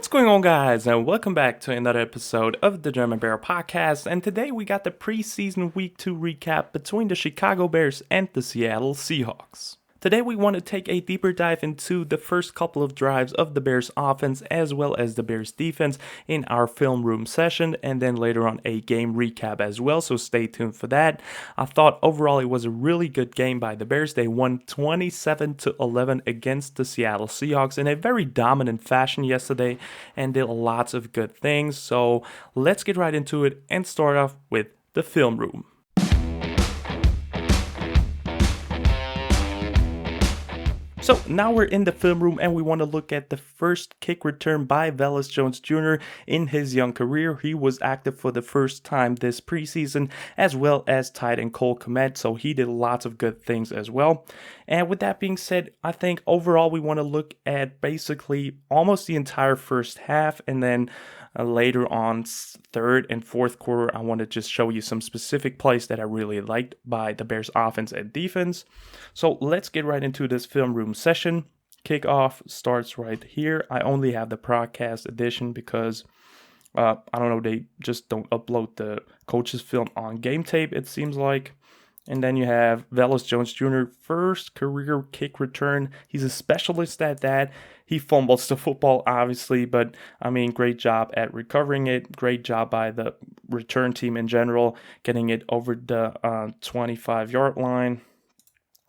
What's going on, guys, and welcome back to another episode of the German Bear Podcast. And today we got the preseason week 2 recap between the Chicago Bears and the Seattle Seahawks. Today we want to take a deeper dive into the first couple of drives of the Bears offense as well as the Bears defense in our film room session, and then later on a game recap as well, so stay tuned for that. I thought overall it was a really good game by the Bears. They won 27-11 against the Seattle Seahawks in a very dominant fashion yesterday and did lots of good things. So let's get right into it and start off with the film room. So now we're in the film room and we want to look at the first kick return by Velus Jones Jr. in his young career. He was active for the first time this preseason, as well as tight end Cole Kmet, so he did lots of good things as well. And with that being said, I think overall we want to look at basically almost the entire first half, and then later on third and fourth quarter, I want to just show you some specific plays that I really liked by the Bears offense and defense. So let's get right into this film room session. Kickoff starts right here. I only have the podcast edition because I don't know, they just don't upload the coach's film on Gametape, it seems like. And then you have Velus Jones Jr., first career kick return. He's a specialist at that. He fumbles the football, obviously, but I mean, great job at recovering it. Great job by the return team in general, getting it over the 25-yard line,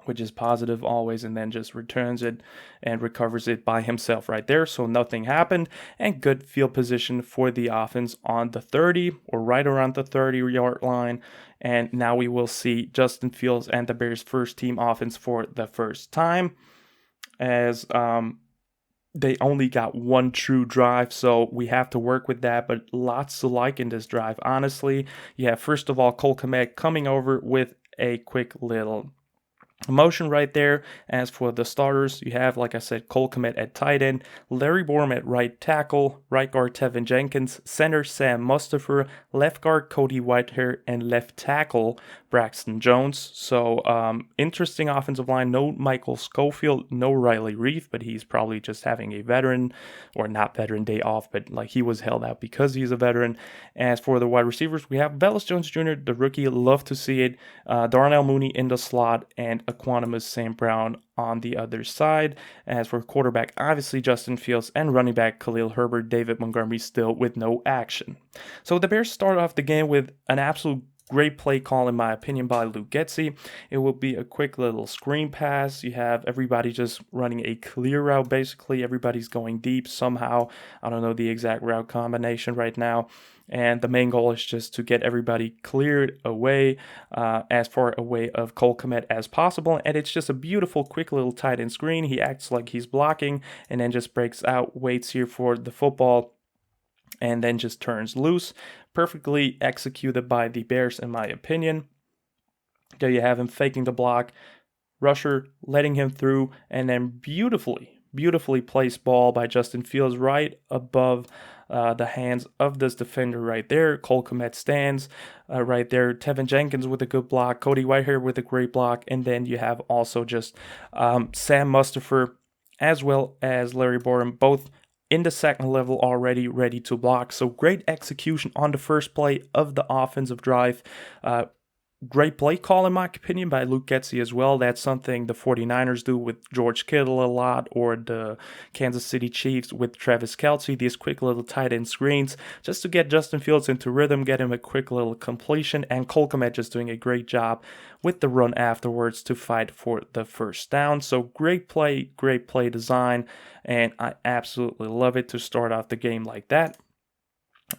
which is positive always, and then just returns it and recovers it by himself right there. So nothing happened, and good field position for the offense on the 30 or right around the 30-yard line. And now we will see Justin Fields and the Bears' first team offense for the first time, as they only got one true drive, so we have to work with that, but lots to like in this drive, honestly. You have, first of all, Cole Kmet coming over with a quick little motion right there. As for the starters, you have, like I said, Cole Kmet at tight end, Larry Borom at right tackle, right guard Tevin Jenkins, center Sam Mustipher, left guard Cody Whitehair, and left tackle Braxton Jones. So interesting offensive line. No Michael Schofield, no Riley Reef, but he's probably just having a veteran or not veteran day off, but like he was held out because he's a veteran. As for the wide receivers, we have Velus Jones Jr., the rookie, love to see it, Darnell Mooney in the slot, and Equanimous St. Brown on the other side. As for quarterback, obviously Justin Fields, and running back Khalil Herbert, David Montgomery still with no action. So the Bears start off the game with an absolute great play call, in my opinion, by Luke Getsy. It will be a quick little screen pass. You have everybody just running a clear route, basically. Everybody's going deep somehow. I don't know the exact route combination right now. And the main goal is just to get everybody cleared away, as far away of Cole Kmet as possible. And it's just a beautiful, quick little tight end screen. He acts like he's blocking and then just breaks out, waits here for the football, and then just turns loose. Perfectly executed by the Bears, in my opinion. There you have him faking the block, rusher letting him through, and then beautifully placed ball by Justin Fields right above the hands of this defender right there. Cole Kmet stands right there. Tevin Jenkins with a good block. Cody Whitehair with a great block. And then you have also just Sam Mustipher as well as Larry Borom, both in the second level already ready to block. So great execution on the first play of the offensive drive. Great play call, in my opinion, by Luke Getsy as well. That's something the 49ers do with George Kittle a lot, or the Kansas City Chiefs with Travis Kelce. These quick little tight end screens just to get Justin Fields into rhythm, get him a quick little completion, and Cole Kmet just doing a great job with the run afterwards to fight for the first down. So great play design, and I absolutely love it to start off the game like that.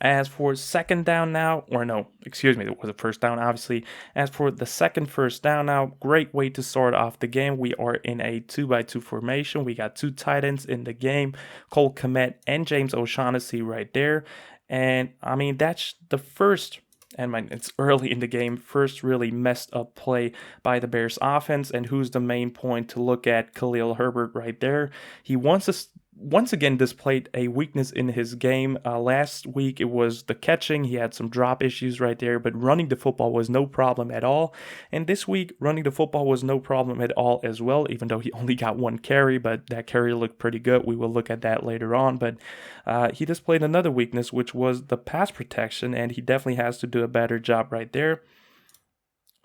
As for second down now, or no, excuse me, it was a first down, obviously. As for the second first down now, great way to start off the game. We are in a 2-by-2 formation. We got two tight ends in the game, Cole Kmet and James O'Shaughnessy right there. And I mean, that's the first, and it's early in the game, first really messed up play by the Bears offense. And who's the main point to look at? Khalil Herbert right there. He wants to once again displayed a weakness in his game. Last week it was the catching. He had some drop issues right there, but running the football was no problem at all. And this week, running the football was no problem at all as well, even though he only got one carry, but that carry looked pretty good. We will look at that later on. But he displayed another weakness, which was the pass protection, and he definitely has to do a better job right there.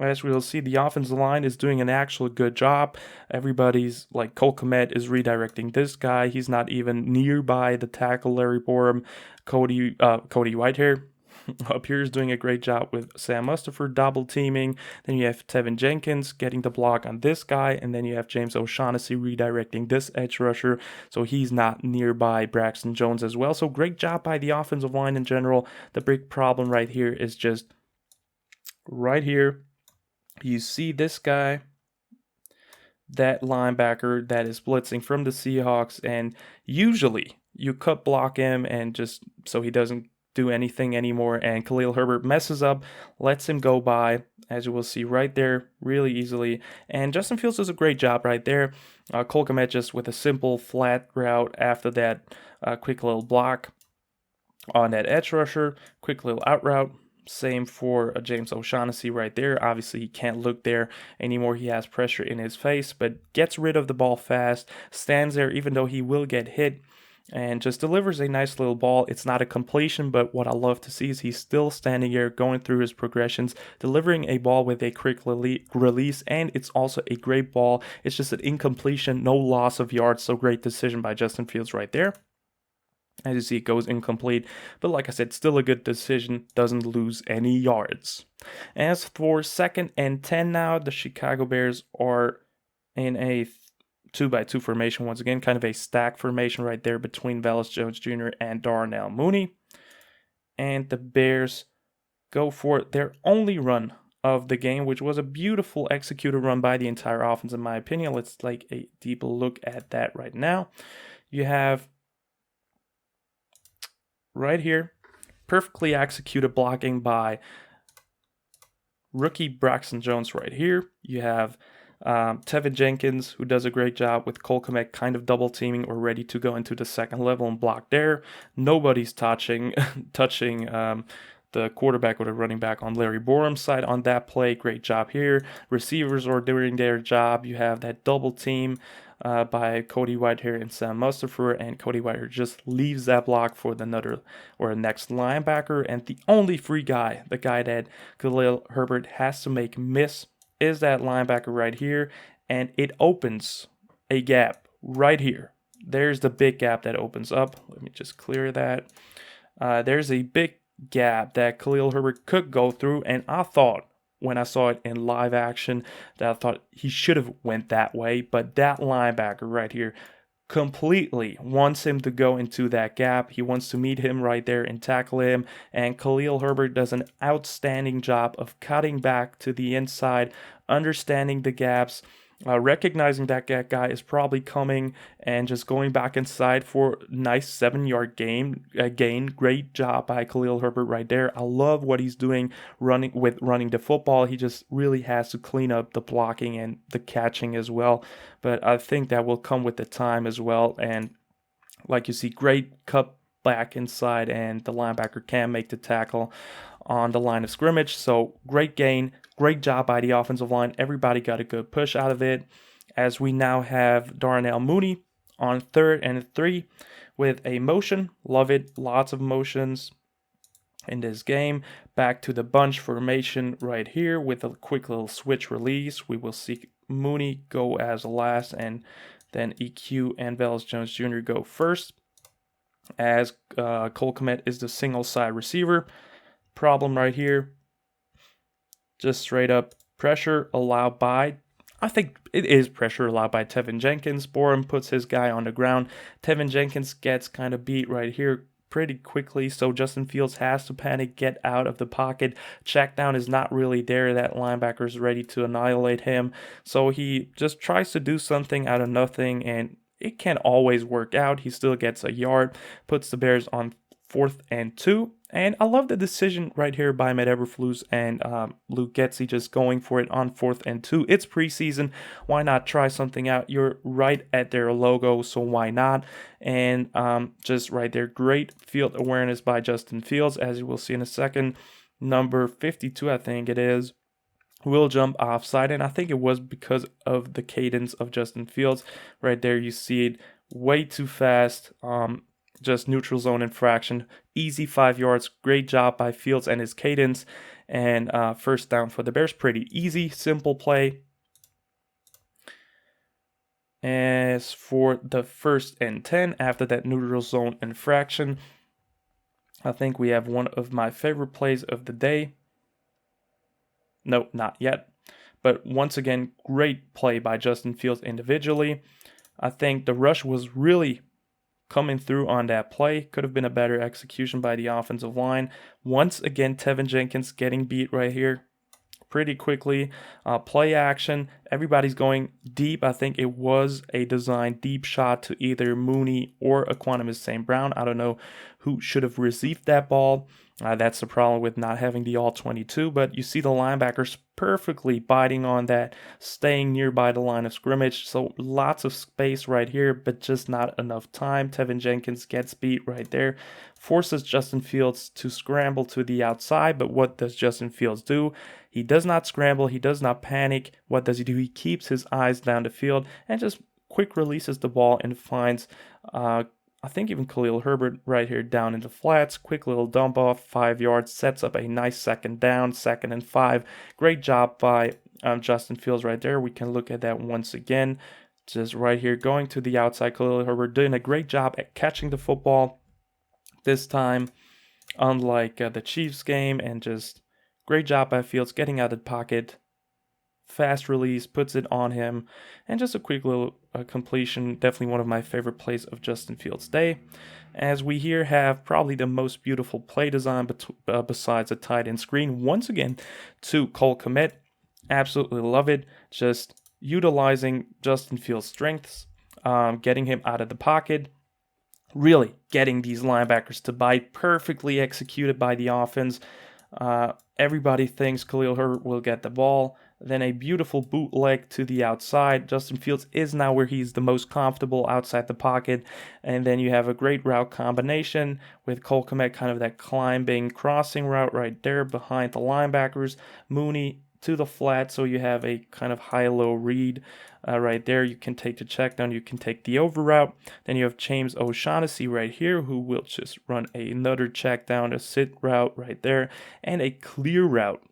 As we'll see, the offensive line is doing an actual good job. Everybody's like Cole Kmet is redirecting this guy. He's not even nearby the tackle. Larry Borum, Cody Whitehair up here is doing a great job with Sam Mustipher double teaming. Then you have Tevin Jenkins getting the block on this guy, and then you have James O'Shaughnessy redirecting this edge rusher, so he's not nearby Braxton Jones as well. So great job by the offensive line in general. The big problem right here is just right here. You see this guy, that linebacker that is blitzing from the Seahawks, and usually you cut block him and just so he doesn't do anything anymore, and Khalil Herbert messes up, lets him go by, as you will see right there, really easily. And Justin Fields does a great job right there. Cole Kmet just with a simple flat route after that quick little block on that edge rusher, quick little out route. Same for James O'Shaughnessy right there. Obviously, he can't look there anymore. He has pressure in his face, but gets rid of the ball fast, stands there even though he will get hit, and just delivers a nice little ball. It's not a completion, but what I love to see is he's still standing here, going through his progressions, delivering a ball with a quick release, and it's also a great ball. It's just an incompletion, no loss of yards, so great decision by Justin Fields right there. As you see, it goes incomplete, but like I said, still a good decision, doesn't lose any yards. As for 2nd and 10 now, the Chicago Bears are in a 2-by-2 formation once again, kind of a stack formation right there between Velus Jones Jr. and Darnell Mooney. And the Bears go for their only run of the game, which was a beautiful executed run by the entire offense, in my opinion. Let's take a deeper look at that right now. You have right here, perfectly executed blocking by rookie Braxton Jones right here. You have Tevin Jenkins, who does a great job with Cole Kmet kind of double teaming or ready to go into the second level and block there. Nobody's touching the quarterback or the running back on Larry Borum's side on that play. Great job here. Receivers are doing their job. You have that double team by Cody Whitehair and Sam Mustipher, and Cody Whitehair just leaves that block for the next linebacker. And the only free guy, the guy that Khalil Herbert has to make miss, is that linebacker right here, and it opens a gap right here. There's the big gap that opens up. Let me just clear that. There's a big gap that Khalil Herbert could go through, and I thought when I saw it in live action that I thought he should have went that way, but that linebacker right here completely wants him to go into that gap. He wants to meet him right there and tackle him, and Khalil Herbert does an outstanding job of cutting back to the inside, understanding the gaps, recognizing that guy is probably coming, and just going back inside for nice 7-yard gain. Great job by Khalil Herbert right there. I love what he's doing running the football. He just really has to clean up the blocking and the catching as well, but I think that will come with the time as well. And like you see, great cut back inside, and the linebacker can make the tackle on the line of scrimmage. So great gain, great job by the offensive line. Everybody got a good push out of it, as we now have Darnell Mooney on 3rd and 3 with a motion. Love it. Lots of motions in this game. Back to the bunch formation right here with a quick little switch release. We will see Mooney go as last, and then EQ and Velus Jones Jr. go first, as Cole Kmet is the single side receiver. Problem right here, just straight up pressure allowed by, I think it is pressure allowed by Tevin Jenkins. Borum puts his guy on the ground. Tevin Jenkins gets kind of beat right here pretty quickly, so Justin Fields has to panic, get out of the pocket. Check down is not really there. That linebacker is ready to annihilate him, so he just tries to do something out of nothing, and it can't always work out. He still gets a yard, puts the Bears on 4th and 2, And I love the decision right here by Matt Eberflus and Luke Getsy just going for it on 4th and 2. It's preseason. Why not try something out? You're right at their logo, so why not? And just right there, great field awareness by Justin Fields, as you will see in a second. Number 52, I think it is, will jump offside, and I think it was because of the cadence of Justin Fields. Right there, you see it way too fast. Just neutral zone infraction, easy 5 yards. Great job by Fields and his cadence, and first down for the Bears. Pretty easy, simple play. As for the 1st and 10, after that neutral zone infraction, I think we have one of my favorite plays of the day. No, not yet. But once again, great play by Justin Fields individually. I think the rush was really coming through on that play. Could have been a better execution by the offensive line. Once again, Tevin Jenkins getting beat right here pretty quickly. Play action. Everybody's going deep. I think it was a designed deep shot to either Mooney or Equanimeous St. Brown. I don't know who should have received that ball. That's the problem with not having the all-22, but you see the linebackers perfectly biting on that, staying nearby the line of scrimmage. So lots of space right here, but just not enough time. Tevin Jenkins gets beat right there, forces Justin Fields to scramble to the outside, but what does Justin Fields do? He does not scramble, he does not panic. What does he do? He keeps his eyes down the field and just quick releases the ball and finds I think even Khalil Herbert right here down in the flats. Quick little dump off, 5 yards, sets up a nice 2nd down, 2nd and 5. Great job by Justin Fields right there. We can look at that once again. Just right here going to the outside. Khalil Herbert doing a great job at catching the football this time, unlike the Chiefs game, and just great job by Fields getting out of the pocket. Fast release, puts it on him, and just a quick little completion. Definitely one of my favorite plays of Justin Fields' day. As we here have probably the most beautiful play design besides a tight end screen. Once again, to Cole Kmet. Absolutely love it. Just utilizing Justin Fields' strengths, getting him out of the pocket. Really getting these linebackers to bite. Perfectly executed by the offense. Everybody thinks Khalil Herbert will get the ball. Then a beautiful bootleg to the outside. Justin Fields is now where he's the most comfortable outside the pocket. And then you have a great route combination with Cole Kmet, kind of that climbing crossing route right there behind the linebackers. Mooney to the flat, so you have a kind of high-low read right there. You can take the check down, you can take the over route. Then you have James O'Shaughnessy right here, who will just run another check down, a sit route right there, and a clear route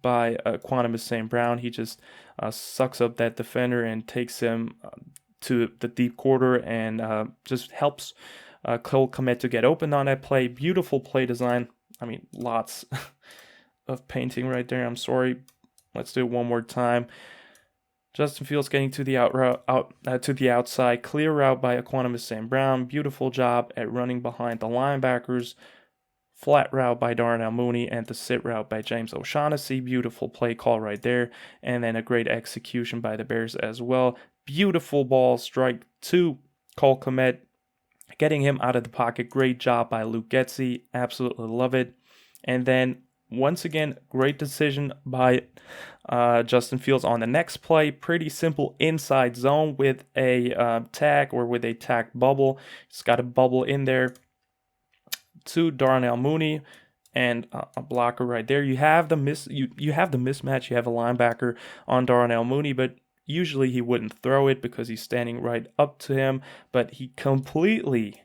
by Equanimeous St. Brown. He just sucks up that defender and takes him to the deep quarter and just helps Cole Kmet to get open on that play. Beautiful play design. I mean, lots of painting right there. I'm sorry. Let's do it one more time. Justin Fields getting to the to the outside. Clear route by Equanimeous St. Brown. Beautiful job at running behind the linebackers. Flat route by Darnell Mooney and the sit route by James O'Shaughnessy. Beautiful play call right there. And then a great execution by the Bears as well. Beautiful ball strike to Cole Kmet, getting him out of the pocket. Great job by Luke Getsy. Absolutely love it. And then once again, great decision by Justin Fields on the next play. Pretty simple inside zone with a tag or with a tag bubble. It's got a bubble in there to Darnell Mooney and a blocker right there. You have the you have the mismatch. You have a linebacker on Darnell Mooney, but usually he wouldn't throw it because he's standing right up to him. But he completely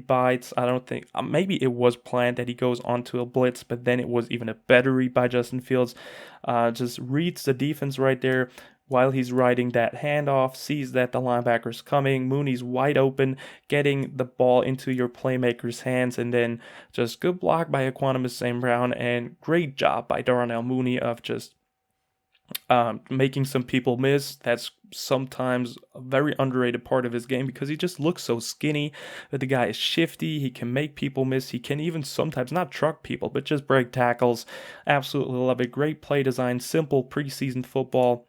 bites. I don't think, maybe it was planned that he goes onto a blitz, but then it was even a better read by Justin Fields. Just reads the defense right there while he's riding that handoff, sees that the linebacker's coming. Mooney's wide open, getting the ball into your playmaker's hands, and then just good block by Equanimeous St. Brown, and great job by Darnell Mooney of just making some people miss. That's sometimes a very underrated part of his game because he just looks so skinny, but the guy is shifty. He can make people miss. He can even sometimes not truck people, but just break tackles. Absolutely love it. Great play design, simple preseason football.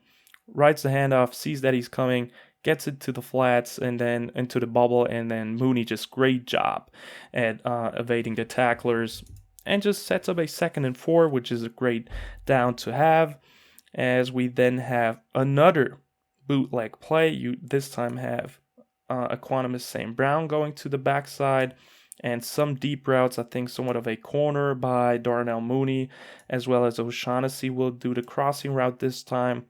Rides the handoff, sees that he's coming, gets it to the flats and then into the bubble, and then Mooney just great job at evading the tacklers. and just sets up a 2nd and 4, which is a great down to have, as we then have another bootleg play. You this time have Equanimous St. Brown going to the backside, and some deep routes. I think somewhat of a corner by Darnell Mooney, as well as O'Shaughnessy will do the crossing route this time.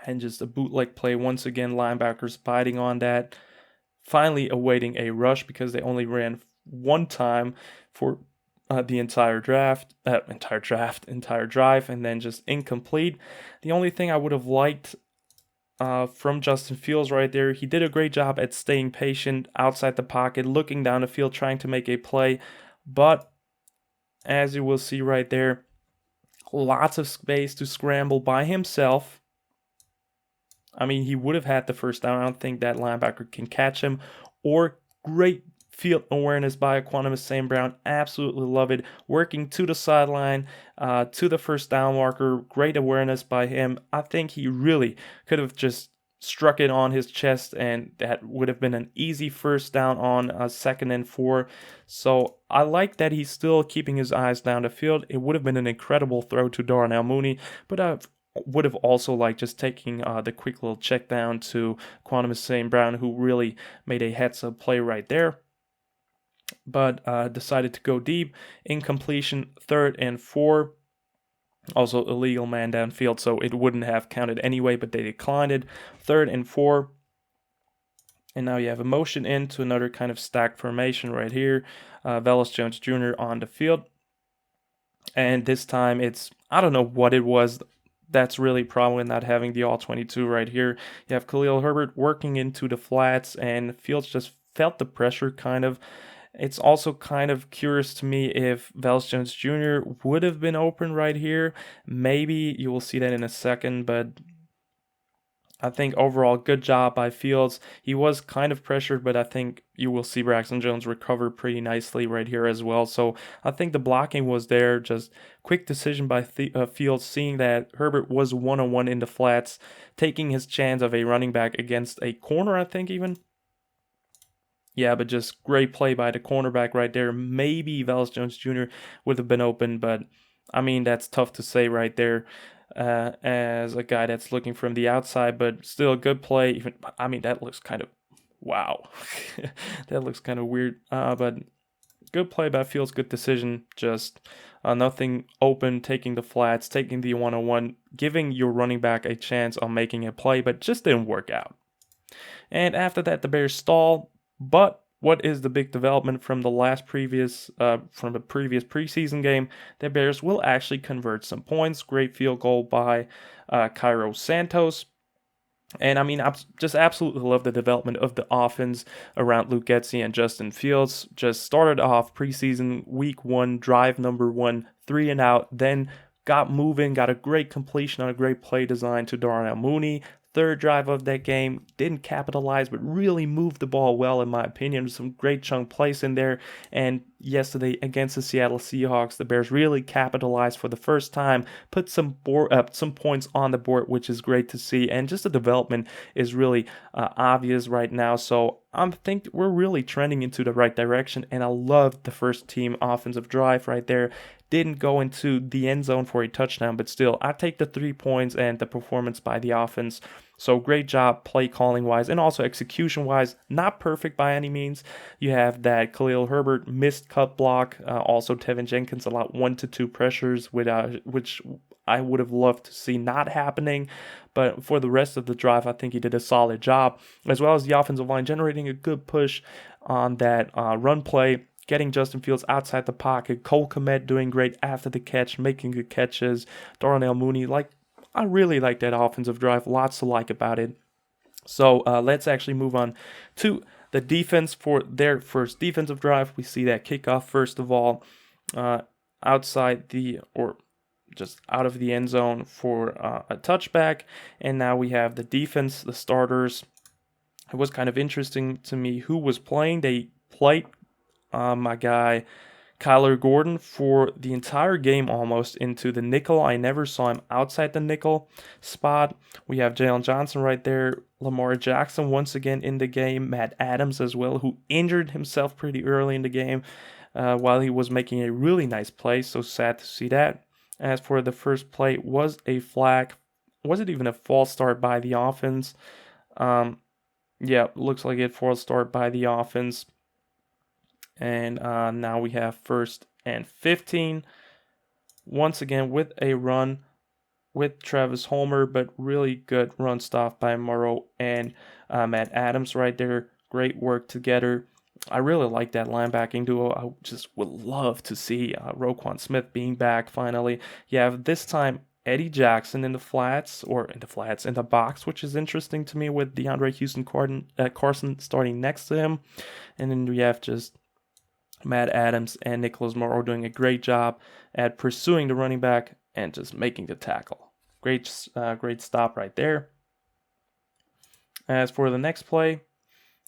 And just a bootleg play once again, linebackers biting on that, finally awaiting a rush because they only ran one time for the entire drive, and then just incomplete. The only thing I would have liked from Justin Fields right there, he did a great job at staying patient outside the pocket, looking down the field, trying to make a play. But as you will see right there, lots of space to scramble by himself. I mean, he would have had the first down. I don't think that linebacker can catch him. Or great field awareness by Equanimous St. Brown. Absolutely love it. Working to the sideline, to the first down marker. Great awareness by him. I think he really could have just struck it on his chest, and that would have been an easy first down on a 2nd and 4. So I like that he's still keeping his eyes down the field. It would have been an incredible throw to Darnell Mooney, but I've would have also liked just taking the quick little check down to Equanimous St. Brown, who really made a heads-up play right there. But decided to go deep. Incompletion, 3rd and 4. Also illegal man downfield, so it wouldn't have counted anyway, but they declined it. 3rd and 4. And now you have a motion into another kind of stacked formation right here. Velus Jones Jr. on the field. And this time it's, I don't know what it was. That's really a problem with not having the all-22 right here. You have Khalil Herbert working into the flats, and Fields just felt the pressure kind of. It's also kind of curious to me if Velus Jones Jr. would have been open right here. Maybe you will see that in a second, but I think overall good job by Fields. He was kind of pressured, but I think you will see Braxton Jones recover pretty nicely right here as well. So I think the blocking was there. Just quick decision by Fields, seeing that Herbert was one-on-one in the flats, taking his chance of a running back against a corner, I think even. Yeah, but just great play by the cornerback right there. Maybe Velus Jones Jr. would have been open, but I mean, that's tough to say right there. As a guy that's looking from the outside, but still a good play. Even, I mean, that looks kind of, wow. That looks kind of weird, but good play by Fields, good decision. Just nothing open, taking the flats, taking the one-on-one, giving your running back a chance on making a play, but just didn't work out. And after that, the Bears stall. But what is the big development from the previous preseason game? The Bears will actually convert some points. Great field goal by Cairo Santos. And I mean, I just absolutely love the development of the offense around Luke Getsy and Justin Fields. Just started off preseason week 1, drive number 1, 3 and out, then got moving, got a great completion on a great play design to Darnell Mooney. 3rd drive of that game, didn't capitalize, but really moved the ball well, in my opinion. Some great chunk plays in there. And yesterday against the Seattle Seahawks, the Bears really capitalized for the first time, put some points on the board, which is great to see. And just the development is really obvious right now. So I think we're really trending into the right direction. And I love the first team offensive drive right there. Didn't go into the end zone for a touchdown, but still, I take the 3 points and the performance by the offense. So great job play calling wise and also execution wise. Not perfect by any means. You have that Khalil Herbert missed cut block. Also Tevin Jenkins allowed 1 to 2 pressures, which I would have loved to see not happening. But for the rest of the drive, I think he did a solid job, as well as the offensive line generating a good push on that run play. Getting Justin Fields outside the pocket. Cole Kmet doing great after the catch, making good catches. Darnell Mooney, I really like that offensive drive. Lots to like about it. So let's actually move on to the defense for their first defensive drive. We see that kickoff first of all, outside just out of the end zone for a touchback. And now we have the defense, the starters. It was kind of interesting to me who was playing. They played my guy Kyler Gordon for the entire game almost into the nickel. I never saw him outside the nickel spot. We have Jalen Johnson right there. Lamar Jackson once again in the game. Matt Adams as well, who injured himself pretty early in the game. while he was making a really nice play. So sad to see that. As for the first play, was a flag. Wasn't even a false start by the offense. Yeah, looks like it false start by the offense. And now we have 1st and 15. Once again with a run with Travis Homer, but really good run stop by Morrow and Matt Adams right there. Great work together. I really like that linebacking duo. I just would love to see Roquan Smith being back finally. You have this time Eddie Jackson in the flats, in the box, which is interesting to me with DeAndre Houston Carson starting next to him. And then we have just Matt Adams and Nicholas Morrow doing a great job at pursuing the running back and just making the tackle. Great stop right there. As for the next play,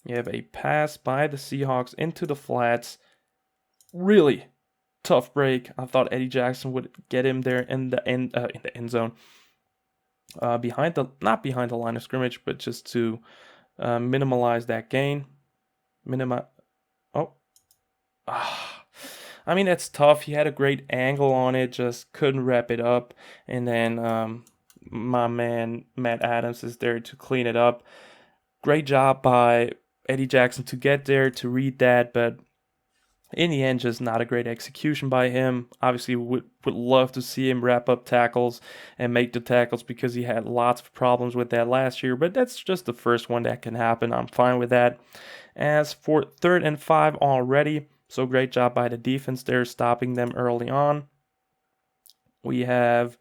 you have a pass by the Seahawks into the flats. Really tough break. I thought Eddie Jackson would get him there in the end zone. Not behind the line of scrimmage, but just to minimize that gain. I mean, that's tough. He had a great angle on it, just couldn't wrap it up. And then my man Matt Adams is there to clean it up. Great job by Eddie Jackson to get there, to read that, but in the end, just not a great execution by him. Obviously, would love to see him wrap up tackles and make the tackles because he had lots of problems with that last year, but that's just the first one that can happen. I'm fine with that. As for 3rd and 5 already, so great job by the defense there, stopping them early on. We have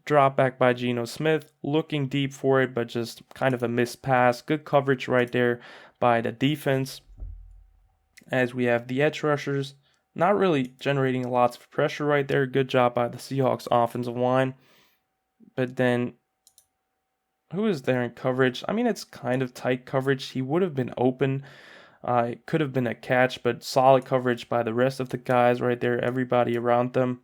drop back by Geno Smith, looking deep for it, but just kind of a missed pass. Good coverage right there by the defense. As we have the edge rushers, not really generating lots of pressure right there. Good job by the Seahawks offensive line. But then, who is there in coverage? I mean, it's kind of tight coverage. He would have been open. It could have been a catch, but solid coverage by the rest of the guys right there, everybody around them.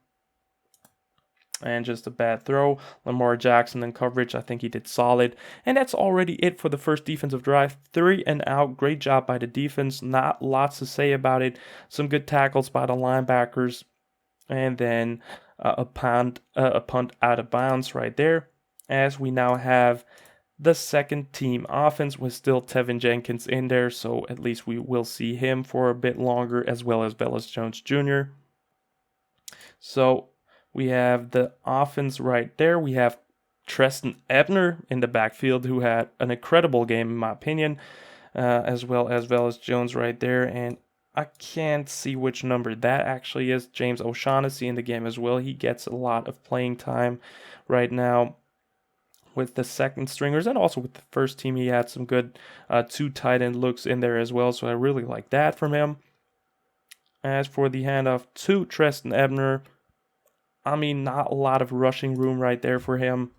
And just a bad throw. Lamar Jackson in coverage, I think he did solid. And that's already it for the first defensive drive. 3 and out. Great job by the defense. Not lots to say about it. Some good tackles by the linebackers. And then a punt out of bounds right there. As we now have the second team offense with still Tevin Jenkins in there, so at least we will see him for a bit longer, as well as Velus Jones Jr. So we have the offense right there. We have Treston Ebner in the backfield, who had an incredible game in my opinion, as well as Velus Jones right there. And I can't see which number that actually is. James O'Shaughnessy in the game as well. He gets a lot of playing time right now with the second stringers, and also with the first team. He had some good 2 tight end looks in there as well, so I really like that from him. As for the handoff to Treston Ebner, I mean, not a lot of rushing room right there for him.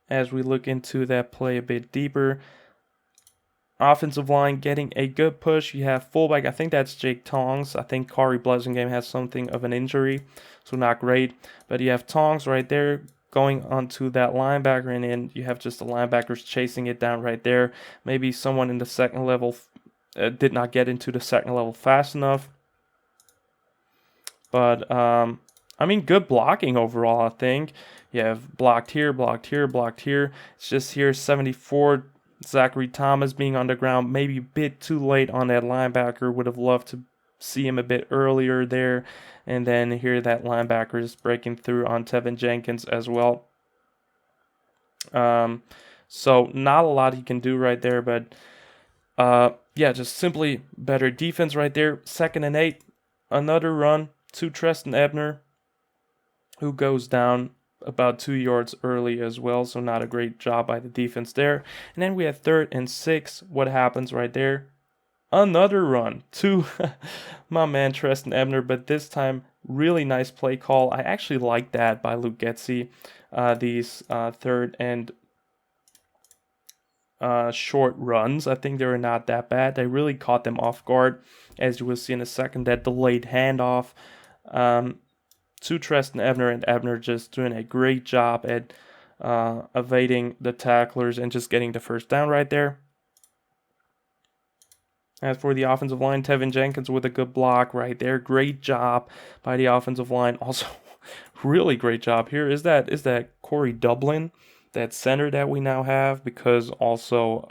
As we look into that play a bit deeper, offensive line getting a good push. You have fullback, I think that's Jake Tongs. I think Corey Blasingame has something of an injury, so not great. But you have Tongs right there going onto that linebacker, and then you have just the linebackers chasing it down right there. Maybe someone in the second level did not get into the second level fast enough. But, I mean, good blocking overall, I think. You have blocked here, blocked here, blocked here. It's just here, 74, Zachary Thomas being on the ground, maybe a bit too late on that linebacker. Would have loved to see him a bit earlier there. And then here that linebacker is breaking through on Tevin Jenkins as well. So not a lot he can do right there, but yeah, just simply better defense right there. 2nd and 8, another run to Treston Ebner, who goes down about 2 yards early as well, so not a great job by the defense there. And then we have 3rd and 6. What happens right there? Another run to my man Treston Ebner, but this time really nice play call. I actually like that by Luke Getsy. These 3rd and short runs, I think they were not that bad. They really caught them off guard, as you will see in a second. That delayed handoff to Treston Ebner, and Ebner just doing a great job at evading the tacklers and just getting the first down right there. As for the offensive line, Tevin Jenkins with a good block right there. Great job by the offensive line. Also, really great job here. Is that Corey Dublin, that center that we now have? Because also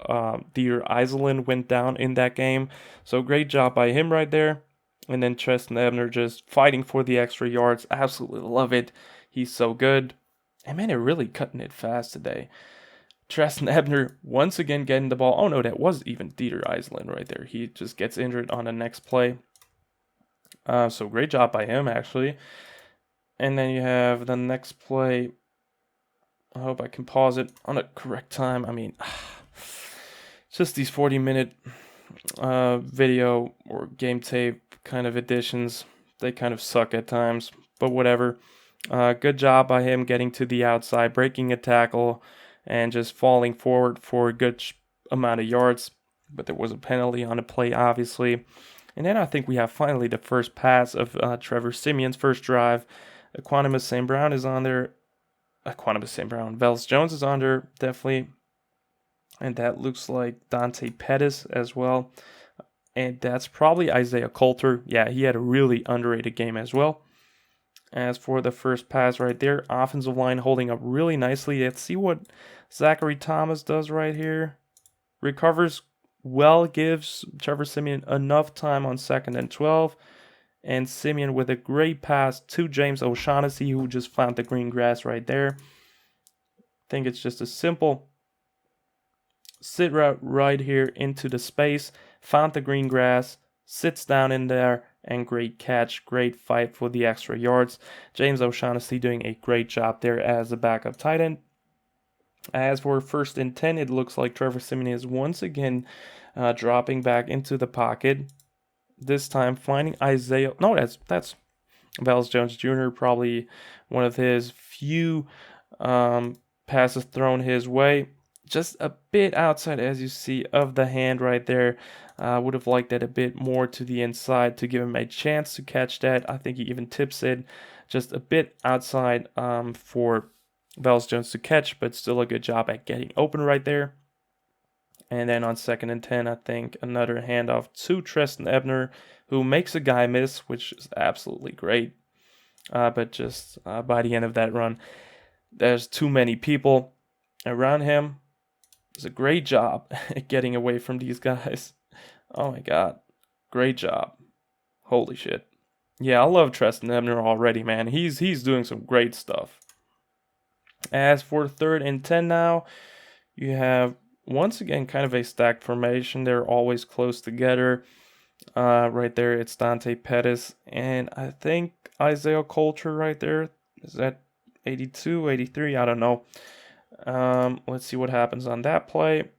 Dieter Iserland went down in that game. So great job by him right there. And then Treston Ebner just fighting for the extra yards. Absolutely love it. He's so good. And man, they're really cutting it fast today. Treston Ebner once again getting the ball. Oh no, that was even Dieter Iserland right there. He just gets injured on the next play. So great job by him, actually. And then you have the next play. I hope I can pause it on the correct time. I mean, just these 40-minute video or game tape kind of editions. They kind of suck at times, but whatever. Good job by him getting to the outside, breaking a tackle, and just falling forward for a good amount of yards. But there was a penalty on the play, obviously. And then I think we have finally the first pass of Trevor Siemian's first drive. Equanimus St. Brown is on there. Equanimus St. Brown. Velus Jones is on there, definitely. And that looks like Dante Pettis as well. And that's probably Isaiah Coulter. Yeah, he had a really underrated game as well. As for the first pass right there, offensive line holding up really nicely. Let's see what Zachary Thomas does right here. Recovers well, gives Trevor Siemian enough time on 2nd and 12. And Siemian with a great pass to James O'Shaughnessy, who just found the green grass right there. I think it's just a simple sit route right here into the space. Found the green grass, sits down in there, and great catch, great fight for the extra yards. James O'Shaughnessy doing a great job there as a backup tight end. As for 1st and 10, it looks like Trevor Siemian is once again dropping back into the pocket. This time finding Isaiah. No, that's Velus Jones Jr. Probably one of his few passes thrown his way. Just a bit outside, as you see, of the hand right there. Would have liked that a bit more to the inside to give him a chance to catch that. I think he even tips it just a bit outside for Velus Jones to catch, but still a good job at getting open right there. And then on 2nd and 10, I think another handoff to Treston Ebner, who makes a guy miss, which is absolutely great. But just by the end of that run, there's too many people around him. It's a great job at getting away from these guys. Oh my god. Great job. Holy shit. Yeah, I love Treston Ebner already, man. He's doing some great stuff. As for 3rd and 10 now, you have once again kind of a stacked formation. They're always close together. Right there, it's Dante Pettis. And I think Isaiah Coulter right there. Is that 82, 83? I don't know. Let's see what happens on that play.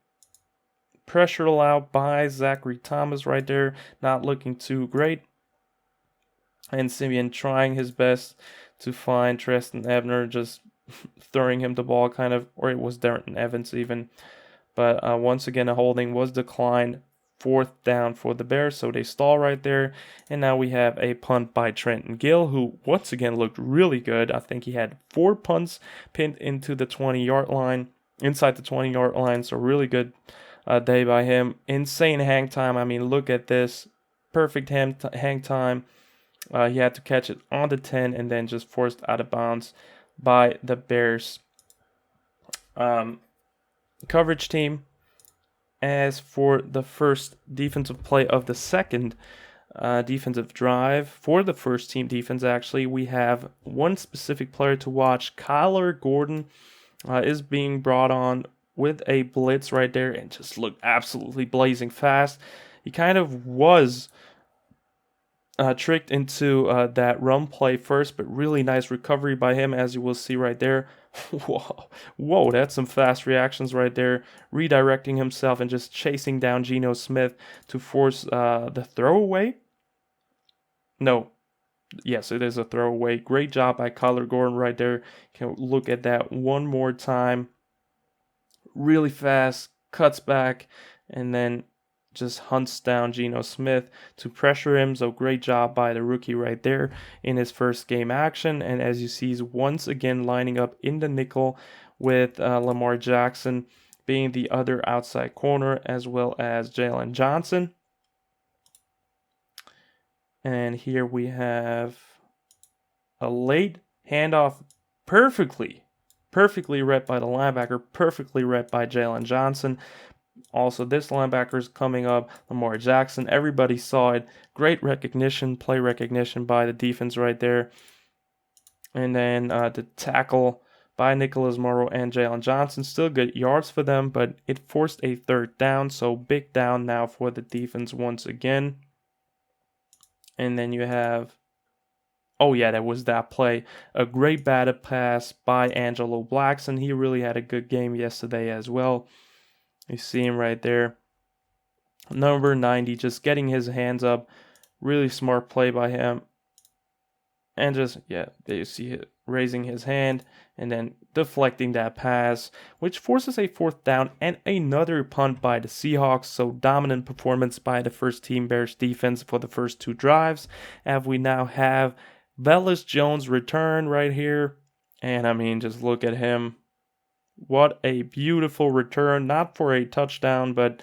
Pressure allowed by Zachary Thomas right there. Not looking too great. And Siemian trying his best to find Treston Ebner, just throwing him the ball kind of, or it was Darren Evans even. But once again, a holding was declined. 4th down for the Bears, so they stall right there. And now we have a punt by Trenton Gill, who once again looked really good. I think he had 4 punts pinned into the 20-yard line, inside the 20-yard line, so really good day by him. Insane hang time. I mean, look at this. Perfect hang time. He had to catch it on the 10 and then just forced out of bounds by the Bears coverage team. As for the first defensive play of the second defensive drive, for the first team defense, actually, we have one specific player to watch. Kyler Gordon is being brought on with a blitz right there and just looked absolutely blazing fast. He kind of was tricked into that run play first, but really nice recovery by him, as you will see right there. Whoa, that's some fast reactions right there. Redirecting himself and just chasing down Geno Smith to force the throwaway. No. Yes, it is a throwaway. Great job by Kyler Gordon right there. Can look at that one more time. Really fast, cuts back, and then just hunts down Geno Smith to pressure him. So great job by the rookie right there in his first game action. And as you see, he's once again lining up in the nickel with Lamar Jackson being the other outside corner, as well as Jalen Johnson. And here we have a late handoff, perfectly read by the linebacker, perfectly read by Jalen Johnson. Also, this linebacker is coming up, Lamar Jackson. Everybody saw it. Great recognition, play recognition by the defense right there. And then the tackle by Nicholas Morrow and Jalen Johnson. Still good yards for them, but it forced a third down. So big down now for the defense once again. And then you have, oh yeah, that was that play. A great batted pass by Angelo Blackson. He really had a good game yesterday as well. You see him right there. Number 90, just getting his hands up. Really smart play by him. And just, yeah, there you see it, raising his hand and then deflecting that pass, which forces a fourth down and another punt by the Seahawks. So dominant performance by the first team Bears defense for the first two drives. And we now have Velus Jones return right here. And I mean, just look at him. What a beautiful return, not for a touchdown, but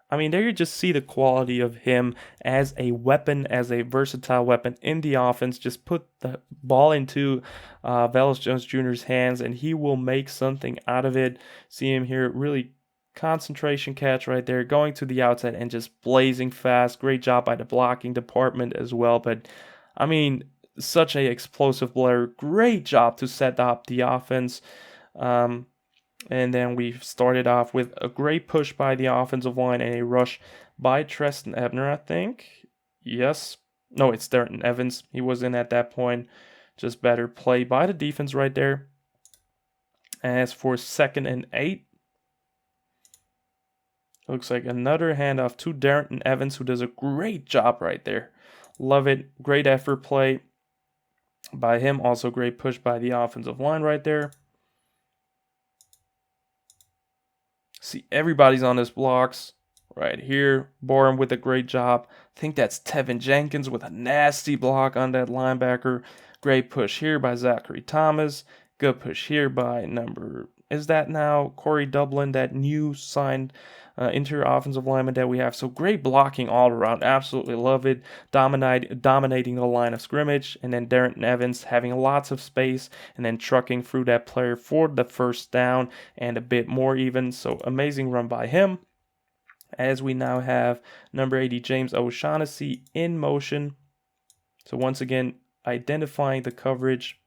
I mean, there you just see the quality of him as a weapon, as a versatile weapon in the offense. Just put the ball into Velus Jones Jr.'s hands, and he will make something out of it. See him here, really concentration catch right there, going to the outside and just blazing fast. Great job by the blocking department as well. But, I mean, such a explosive player. Great job to set up the offense. And then we started off with a great push by the offensive line and a rush by Treston Ebner, I think. Yes. No, it's Darren Evans. He was in at that point. Just better play by the defense right there. As for 2nd and 8, looks like another handoff to Darren Evans, who does a great job right there. Love it. Great effort play by him. Also great push by the offensive line right there. See, everybody's on his blocks right here. Borum with a great job. I think that's Tevin Jenkins with a nasty block on that linebacker. Great push here by Zachary Thomas. Good push here by is that now Corey Dublin, that new signed interior offensive lineman that we have. So great blocking all around. Absolutely love it. Dominating the line of scrimmage. And then Darren Evans having lots of space and then trucking through that player for the first down and a bit more even. So amazing run by him. As we now have number 80, James O'Shaughnessy in motion. So once again, identifying the coverage.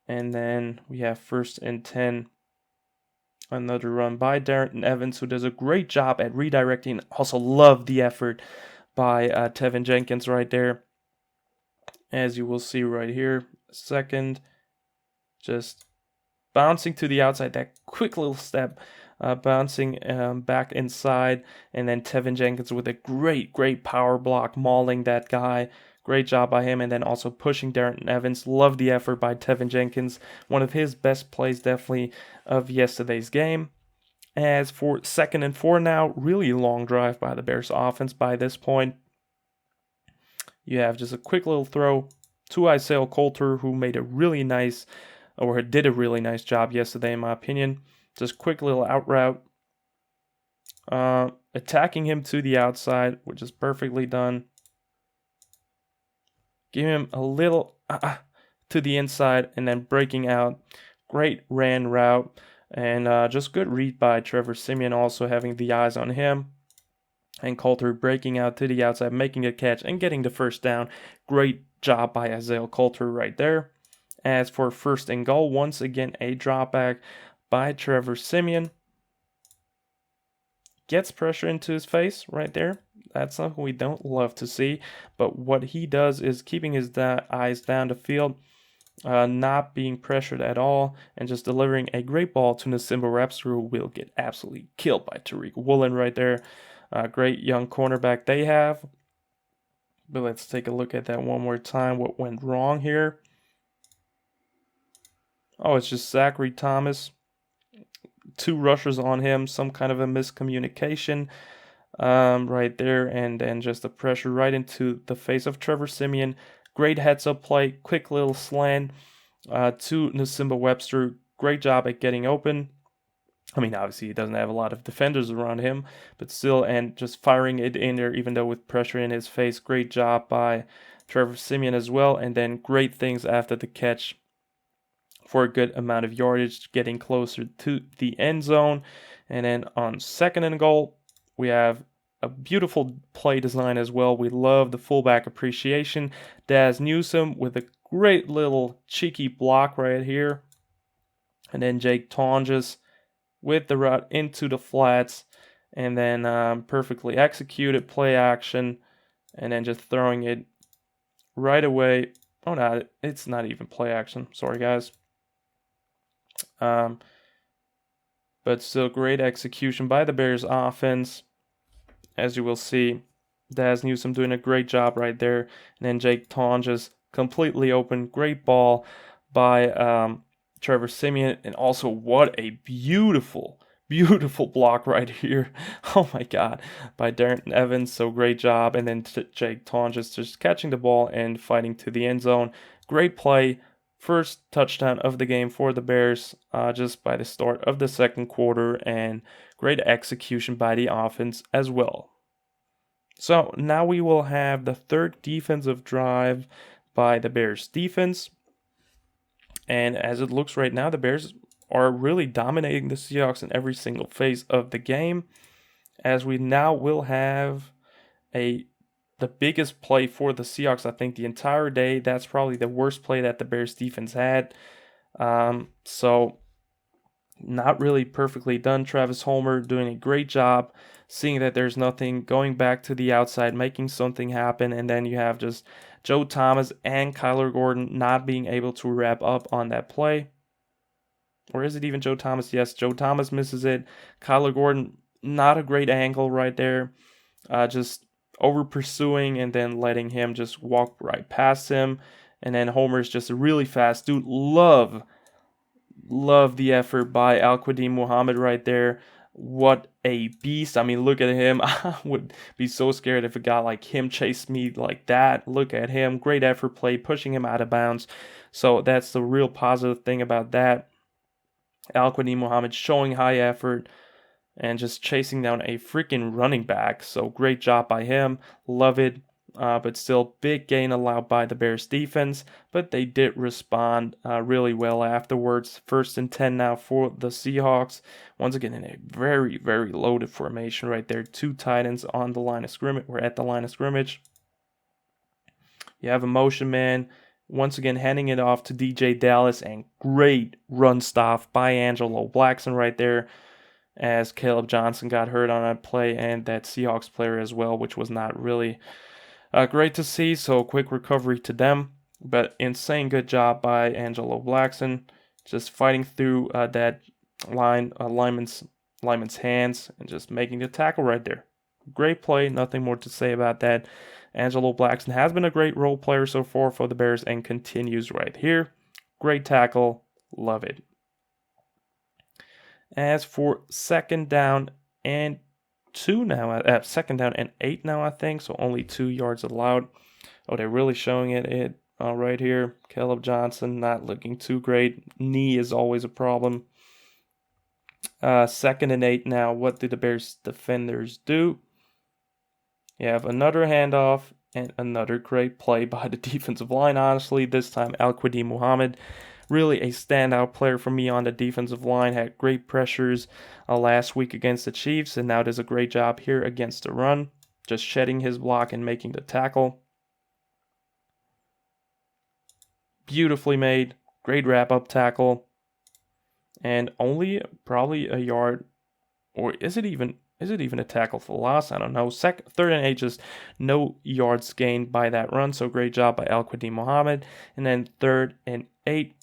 And then we have 1st and 10. Another run by Darren Evans, who does a great job at redirecting. Also love the effort by Tevin Jenkins right there. As you will see right here. 2nd, just bouncing to the outside. That quick little step, bouncing back inside. And then Tevin Jenkins with a great power block, mauling that guy. Great job by him, and then also pushing Darren Evans. Love the effort by Tevin Jenkins. One of his best plays, definitely, of yesterday's game. As for 2nd and 4 now, really long drive by the Bears offense by this point. You have just a quick little throw to Isaiah Coulter, who did a really nice job yesterday, in my opinion. Just quick little out route. Attacking him to the outside, which is perfectly done. Give him a little to the inside and then breaking out. Great ran route and just good read by Trevor Siemian, also having the eyes on him. And Coulter breaking out to the outside, making a catch and getting the first down. Great job by Isaiah Coulter right there. As for 1st and goal, once again a drop back by Trevor Siemian. Gets pressure into his face right there. That's something we don't love to see. But what he does is keeping his eyes down the field, not being pressured at all, and just delivering a great ball to Nasimba Webster, who will get absolutely killed by Tariq Woolen right there. Great young cornerback they have. But let's take a look at that one more time. What went wrong here? Oh, it's just Zachary Thomas. 2 rushers on him, some kind of a miscommunication right there, and then just the pressure right into the face of Trevor Siemian. Great heads-up play, quick little slant to Nasimba Webster. Great job at getting open. I mean, obviously he doesn't have a lot of defenders around him, but still, and just firing it in there, even though with pressure in his face. Great job by Trevor Siemian as well. And then great things after the catch for a good amount of yardage, getting closer to the end zone. And then on 2nd and goal, we have a beautiful play design as well. We love the fullback appreciation. Daz Newsome with a great little cheeky block right here. And then Jake Tonjes with the route into the flats, and then perfectly executed play action, and then just throwing it right away. Oh no, it's not even play action. Sorry guys. But still great execution by the Bears offense, as you will see. Daz Newsome doing a great job right there, and then Jake Tonjes completely open. Great ball by Trevor Siemian, and also what a beautiful block right here. Oh my god, by Darren Evans. So great job. And then Jake Tonjes just catching the ball and fighting to the end zone. Great play. First touchdown of the game for the Bears just by the start of the 2nd quarter, and great execution by the offense as well. So now we will have the 3rd defensive drive by the Bears defense. And as it looks right now, the Bears are really dominating the Seahawks in every single phase of the game, as we now will have the biggest play for the Seahawks, I think, the entire day. That's probably the worst play that the Bears defense had. So not really perfectly done. Travis Homer doing a great job, seeing that there's nothing, going back to the outside, making something happen, and then you have just Joe Thomas and Kyler Gordon not being able to wrap up on that play. Or is it even Joe Thomas? Yes, Joe Thomas misses it. Kyler Gordon, not a great angle right there. Just over pursuing and then letting him just walk right past him. And then Homer's just a really fast dude. Love the effort by Al-Quadin Muhammad right there. What a beast. I mean, look at him. I would be so scared if a guy like him chased me like that. Look at him. Great effort play, pushing him out of bounds. So that's the real positive thing about that. Al-Quadin Muhammad showing high effort and just chasing down a freaking running back. So great job by him. Love it. But still big gain allowed by the Bears defense, but they did respond really well afterwards. 1st and 10 now for the Seahawks. Once again in a very, very loaded formation right there. 2 tight ends on the line of scrimmage. We're at the line of scrimmage. You have a motion man. Once again handing it off to DJ Dallas, and great run stop by Angelo Blackson right there, as Caleb Johnson got hurt on that play, and that Seahawks player as well, which was not really great to see. So quick recovery to them, but insane good job by Angelo Blackson, just fighting through that lineman's hands and just making the tackle right there. Great play, nothing more to say about that. Angelo Blackson has been a great role player so far for the Bears and continues right here. Great tackle, love it. As for 2nd down and 2 now, 2nd down and 8 now, I think, so only 2 yards allowed. Oh, they're really showing it right here. Caleb Johnson not looking too great. Knee is always a problem. 2nd and 8 now. What do the Bears defenders do? You have another handoff and another great play by the defensive line. Honestly, this time Al-Quadin Muhammad, really a standout player for me on the defensive line. Had great pressures last week against the Chiefs, and now does a great job here against the run. Just shedding his block and making the tackle. Beautifully made. Great wrap-up tackle. And only probably a yard, or is it even a tackle for loss? I don't know. 3rd and 8, just no yards gained by that run. So great job by Al-Quadin Muhammad. And then 3rd and 8,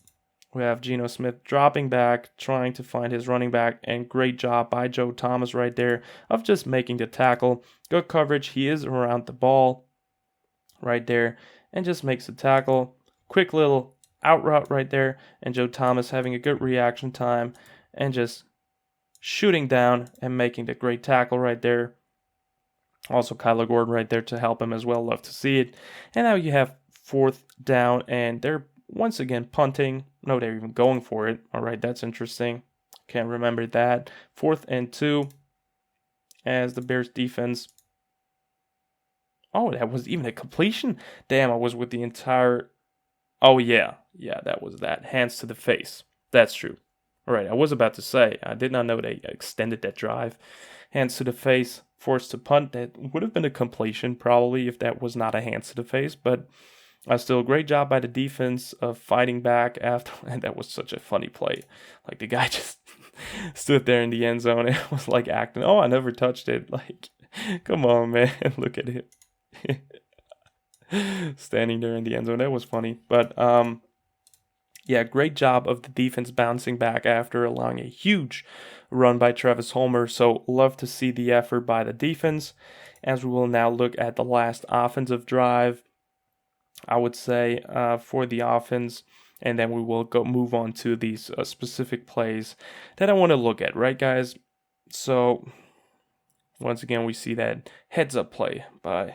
we have Geno Smith dropping back, trying to find his running back, and great job by Joe Thomas right there of just making the tackle. Good coverage. He is around the ball right there and just makes the tackle. Quick little out route right there, and Joe Thomas having a good reaction time and just shooting down and making the great tackle right there. Also Kyler Gordon right there to help him as well. Love to see it. And now you have 4th down, and they're once again punting. No, they're even going for it. All right, that's interesting. Can't remember that. 4th and 2 as the Bears defense. Oh, that was even a completion? Damn, I was with the entire... Oh, yeah. Yeah, that was that. Hands to the face. That's true. All right, I was about to say, I did not know they extended that drive. Hands to the face, forced to punt. That would have been a completion, probably, if that was not a hands to the face. But still, a great job by the defense of fighting back after. And that was such a funny play. Like, the guy just stood there in the end zone and was, like, acting, oh, I never touched it. Like, come on, man. Look at it. Standing there in the end zone. That was funny. But, yeah, great job of the defense bouncing back after allowing a huge run by Travis Homer. So love to see the effort by the defense. As we will now look at the last offensive drive, I would say, for the offense. And then we will move on to these specific plays that I want to look at, right, guys? So once again, we see that heads up play by,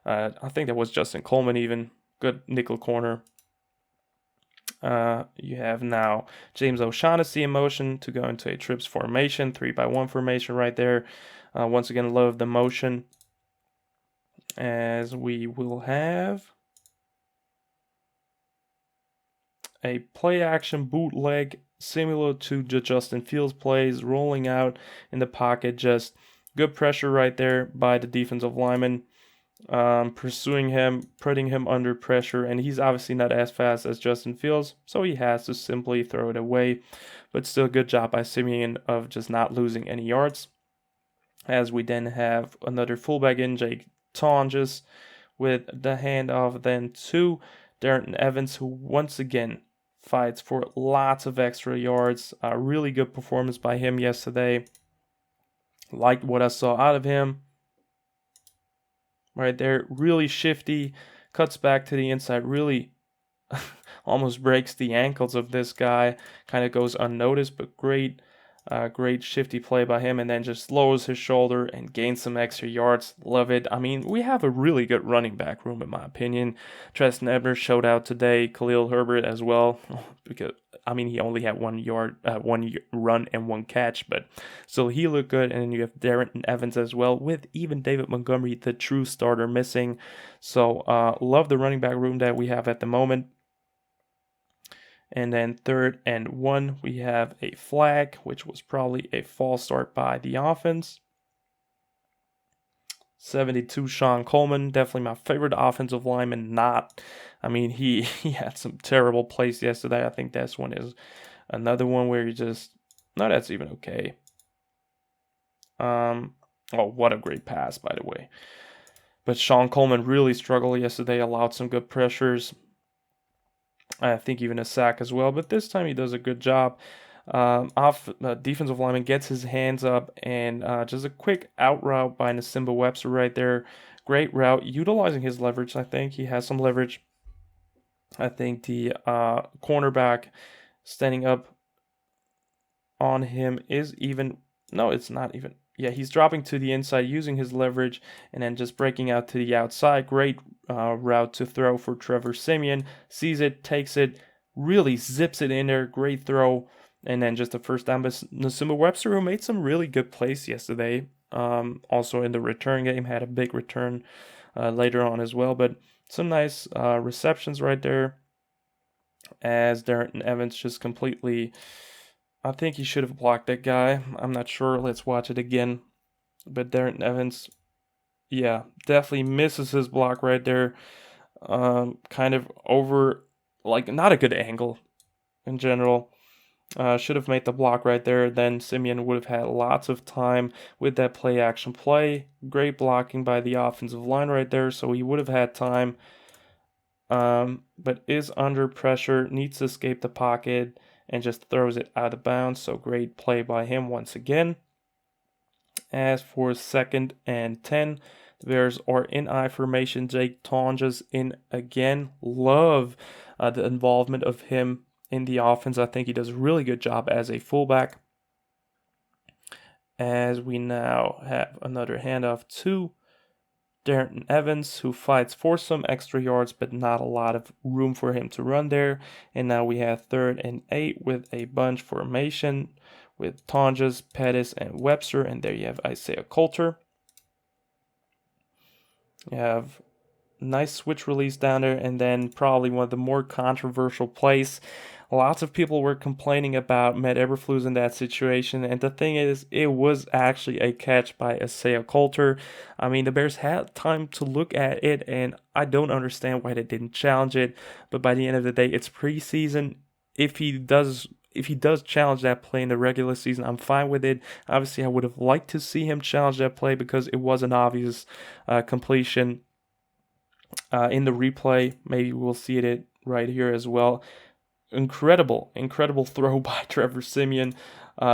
I think that was Justin Coleman even. Good nickel corner. You have now James O'Shaughnessy in motion to go into a trips formation, 3-by-1 formation right there. Once again, love the motion. As we will have a play action bootleg similar to the Justin Fields plays, rolling out in the pocket. Just good pressure right there by the defensive lineman. Pursuing him, putting him under pressure, and he's obviously not as fast as Justin Fields, so he has to simply throw it away. But still, good job by Simeon of just not losing any yards. As we then have another fullback in, Jake Tonges, with the handoff then to Darren Evans, who once again fights for lots of extra yards. A really good performance by him yesterday. Liked what I saw out of him. Right there, really shifty, cuts back to the inside, really almost breaks the ankles of this guy. Kind of goes unnoticed, but great shifty play by him, and then just lowers his shoulder and gains some extra yards. Love it. I mean, we have a really good running back room, in my opinion. Treston Ebner showed out today. Khalil Herbert as well, because I mean, he only had 1 run and 1 catch, but still he looked good. And then you have Darren Evans as well, with even David Montgomery, the true starter, missing. So love the running back room that we have at the moment. And then 3rd and 1, we have a flag, which was probably a false start by the offense. 72, Sean Coleman, definitely my favorite offensive lineman. I mean, he had some terrible plays yesterday. I think this one is another one where that's even okay. Oh, what a great pass, by the way. But Sean Coleman really struggled yesterday, allowed some good pressures. I think even a sack as well, but this time he does a good job. Defensive lineman gets his hands up, and just a quick out route by Nasimba Webster right there. Great route, utilizing his leverage. I think he has some leverage. I think the cornerback standing up on him is even... No, it's not even... Yeah, he's dropping to the inside, using his leverage, and then just breaking out to the outside. Great route to throw for Trevor Siemian. Sees it, takes it, really zips it in there. Great throw. And then just the first down by Nasimba Webster, who made some really good plays yesterday. Also in the return game, had a big return later on as well. But some nice receptions right there. As Darren Evans just completely... I think he should have blocked that guy. I'm not sure. Let's watch it again. But Darren Evans, yeah, definitely misses his block right there. Kind of over, like, not a good angle in general. Should have made the block right there. Then Simeon would have had lots of time with that play action play. Great blocking by the offensive line right there. So he would have had time. But is under pressure, needs to escape the pocket, and just throws it out of bounds. So great play by him once again. As for 2nd and 10, the Bears are in I formation. Jake Tonges in again. Love the involvement of him in the offense. I think he does a really good job as a fullback. As we now have another handoff to Darren Evans, who fights for some extra yards, but not a lot of room for him to run there. And now we have 3rd and 8 with a bunch formation with Tonjes, Pettis, and Webster. And there you have Isaiah Coulter. You have nice switch release down there, and then probably one of the more controversial plays. Lots of people were complaining about Matt Eberflus in that situation, and the thing is, it was actually a catch by Isaiah Coulter. I mean, the Bears had time to look at it, and I don't understand why they didn't challenge it, but by the end of the day, it's preseason. If he does challenge that play in the regular season, I'm fine with it. Obviously, I would have liked to see him challenge that play because it was an obvious completion. In the replay, maybe we'll see it right here as well. Incredible throw by Trevor Siemian,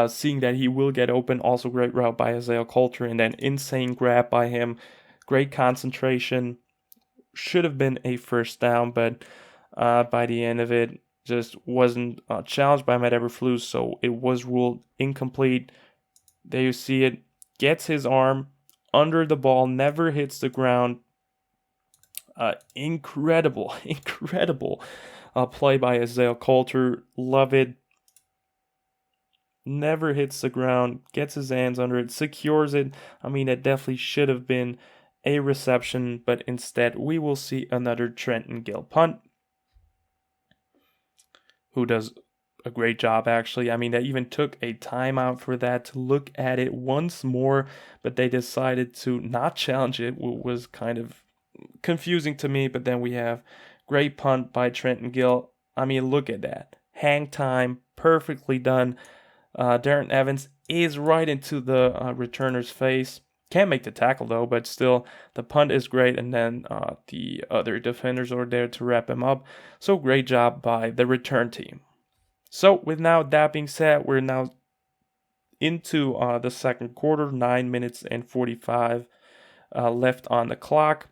seeing that he will get open. Also great route by Isaiah Coulter, and then insane grab by him. Great concentration. Should have been a first down, but by the end of it, just wasn't challenged by Matt Eberflus, so it was ruled incomplete. There you see it. Gets his arm under the ball, never hits the ground. Incredible play by Isaiah Coulter. Love it. Never hits the ground, gets his hands under it, secures it. I mean, it definitely should have been a reception, but instead we will see another Trenton Gill punt, who does a great job, actually. I mean, they even took a timeout for that to look at it once more, but they decided to not challenge it, which was kind of confusing to me. But then we have great punt by Trenton Gill. I mean, look at that. Hang time, perfectly done. Darren Evans is right into the returner's face. Can't make the tackle though, but still, the punt is great, and then the other defenders are there to wrap him up. So great job by the return team. So with now that being said, we're now into the second quarter, 9 minutes and 45 left on the clock.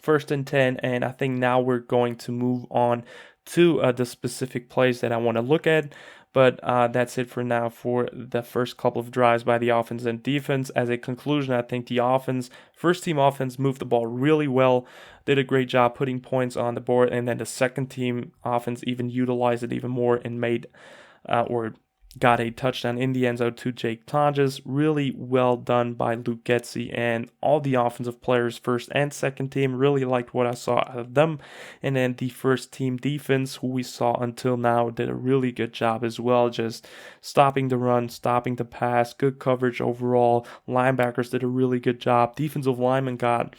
1st and 10, and I think now we're going to move on to the specific plays that I want to look at. But that's it for now for the first couple of drives by the offense and defense. As a conclusion, I think the first team offense moved the ball really well, did a great job putting points on the board, and then the second team offense even utilized it even more and made or got a touchdown in the end zone to Jake Tonjes. Really well done by Luke Getsy and all the offensive players, first and second team. Really liked what I saw out of them. And then the first team defense, who we saw until now, did a really good job as well. Just stopping the run, stopping the pass, good coverage overall. Linebackers did a really good job. Defensive linemen got